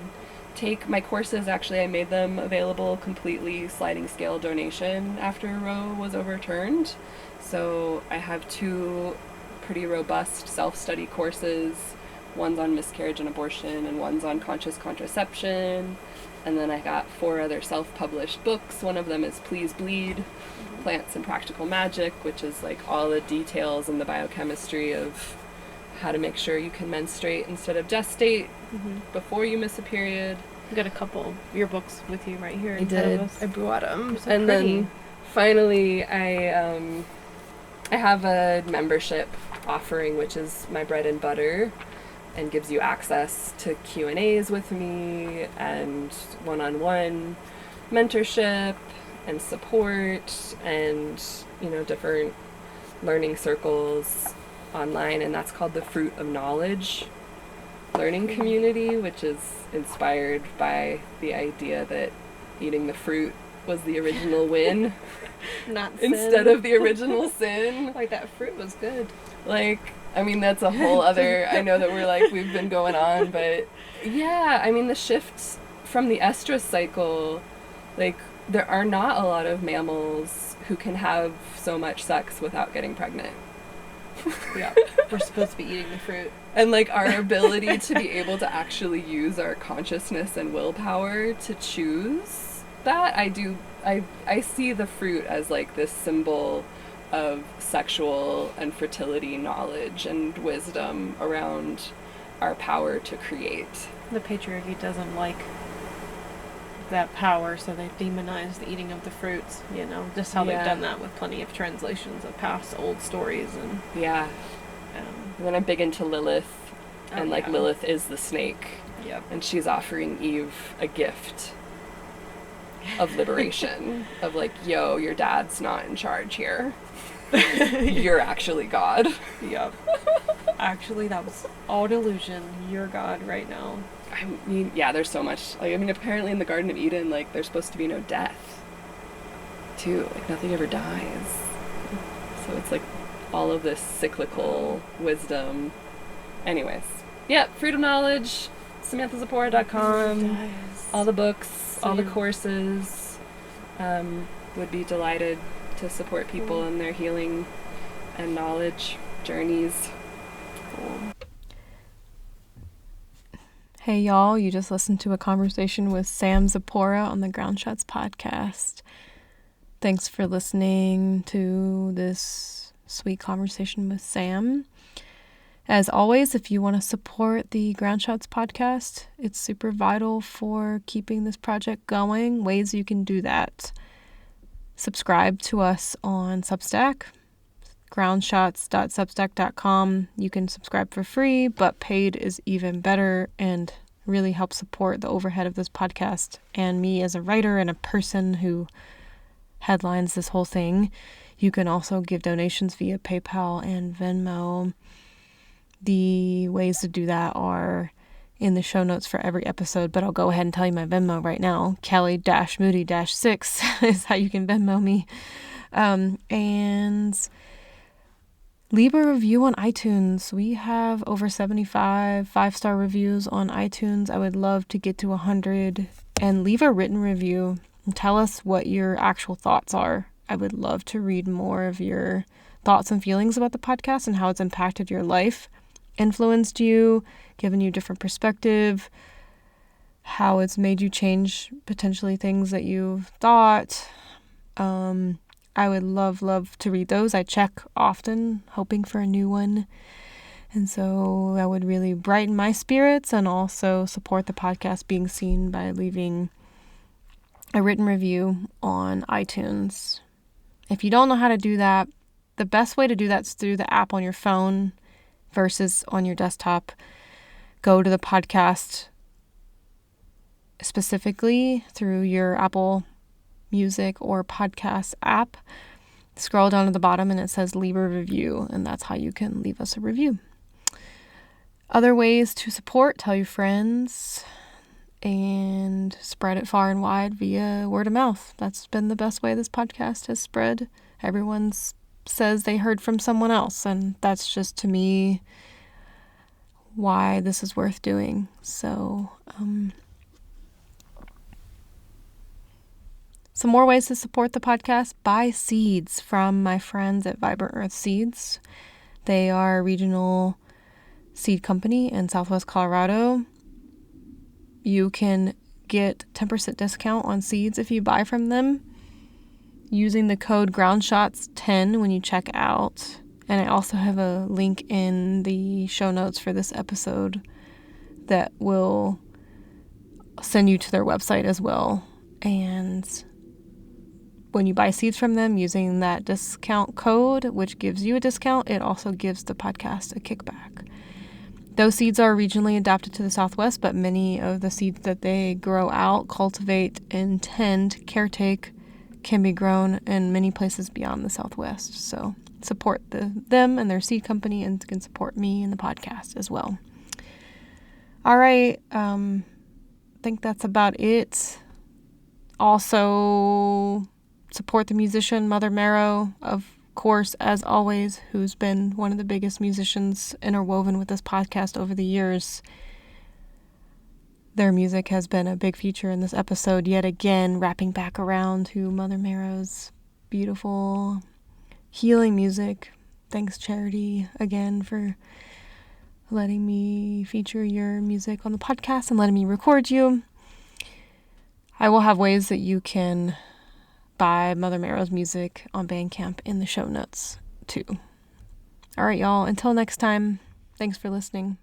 take my courses. Actually, I made them available completely sliding scale donation after Roe was overturned. So I have 2 pretty robust self-study courses. One's on miscarriage and abortion, and one's on conscious contraception. And then I got 4 other self-published books. One of them is Please Bleed, Plants and Practical Magic, which is like all the details and the biochemistry of how to make sure you can menstruate instead of gestate before you miss a period. You got a couple of your books with you right here. I did. I brought them. So and pretty. Then finally I have a membership offering, which is my bread and butter, and gives you access to Q&As with me and one-on-one mentorship and support and, different learning circles online, and that's called the Fruit of Knowledge Learning Community, which is inspired by the idea that eating the fruit was the original win. Not instead sin. of the original sin. Like, that fruit was good. That's a whole other, I know that we've been going on, but yeah, the shifts from the estrus cycle, there are not a lot of mammals who can have so much sex without getting pregnant. Yeah, we're supposed to be eating the fruit. And our ability to be able to actually use our consciousness and willpower to choose that, I see the fruit as this symbol of sexual and fertility knowledge and wisdom around our power to create. The patriarchy doesn't like that power, so they demonize the eating of the fruits, just how they've done that with plenty of translations of past old stories. And and then I'm big into Lilith, and Lilith is the snake. Yep. And she's offering Eve a gift of liberation of like, yo, your dad's not in charge here. You're actually God. Yep. Actually, that was all delusion. You're God right now. I mean, yeah, there's so much. Apparently in the Garden of Eden, there's supposed to be no death, too. Nothing ever dies. So it's all of this cyclical wisdom. Anyways. Yeah, Freedom Knowledge, SamanthaZipporah.com, all the books, all the courses. Would be delighted to support people in their healing and knowledge journeys. Cool. Hey y'all, you just listened to a conversation with Sam Zipporah on the Ground Shots podcast. Thanks for listening to this sweet conversation with Sam. As always, if you want to support the Ground Shots podcast, it's super vital for keeping this project going. Ways you can do that. Subscribe to us on Substack, groundshots.substack.com. You can subscribe for free, but paid is even better and really helps support the overhead of this podcast and me as a writer and a person who headlines this whole thing. You can also give donations via PayPal and Venmo. The ways to do that are in the show notes for every episode, but I'll go ahead and tell you my Venmo right now. Kelly-Moody-6 is how you can Venmo me. And leave a review on iTunes. We have over 75 5-star reviews on iTunes. I would love to get to 100. And leave a written review and tell us what your actual thoughts are. I would love to read more of your thoughts and feelings about the podcast and how it's impacted your life, influenced you, given you different perspective, how it's made you change potentially things that you've thought. I would love to read those. I check often, hoping for a new one. And so that would really brighten my spirits and also support the podcast being seen by leaving a written review on iTunes. If you don't know how to do that, the best way to do that is through the app on your phone versus on your desktop. Go to the podcast specifically through your Apple Music or podcast app. Scroll down to the bottom and it says leave a review, and that's how you can leave us a review. Other ways to support: tell your friends and spread it far and wide via word of mouth. That's been the best way this podcast has spread. Everyone says they heard from someone else, and that's just, to me, why this is worth doing. So, some more ways to support the podcast: buy seeds from my friends at Vibrant Earth Seeds. They are a regional seed company in Southwest Colorado. You can get 10% discount on seeds if you buy from them using the code GroundShots10 when you check out. And I also have a link in the show notes for this episode that will send you to their website as well. And when you buy seeds from them using that discount code, which gives you a discount, it also gives the podcast a kickback. Those seeds are regionally adapted to the Southwest, but many of the seeds that they grow out, cultivate, intend, caretake, can be grown in many places beyond the Southwest. So support them and their seed company, and can support me and the podcast as well. All right. I think that's about it. Also, support the musician Mother Maro, of course, as always, who's been one of the biggest musicians interwoven with this podcast over the years. Their music has been a big feature in this episode, yet again, wrapping back around to Mother Maro's beautiful healing music. Thanks, Charity, again, for letting me feature your music on the podcast and letting me record you. I will have ways that you can buy Mother Maro's music on Bandcamp in the show notes too. All right, y'all. Until next time, thanks for listening.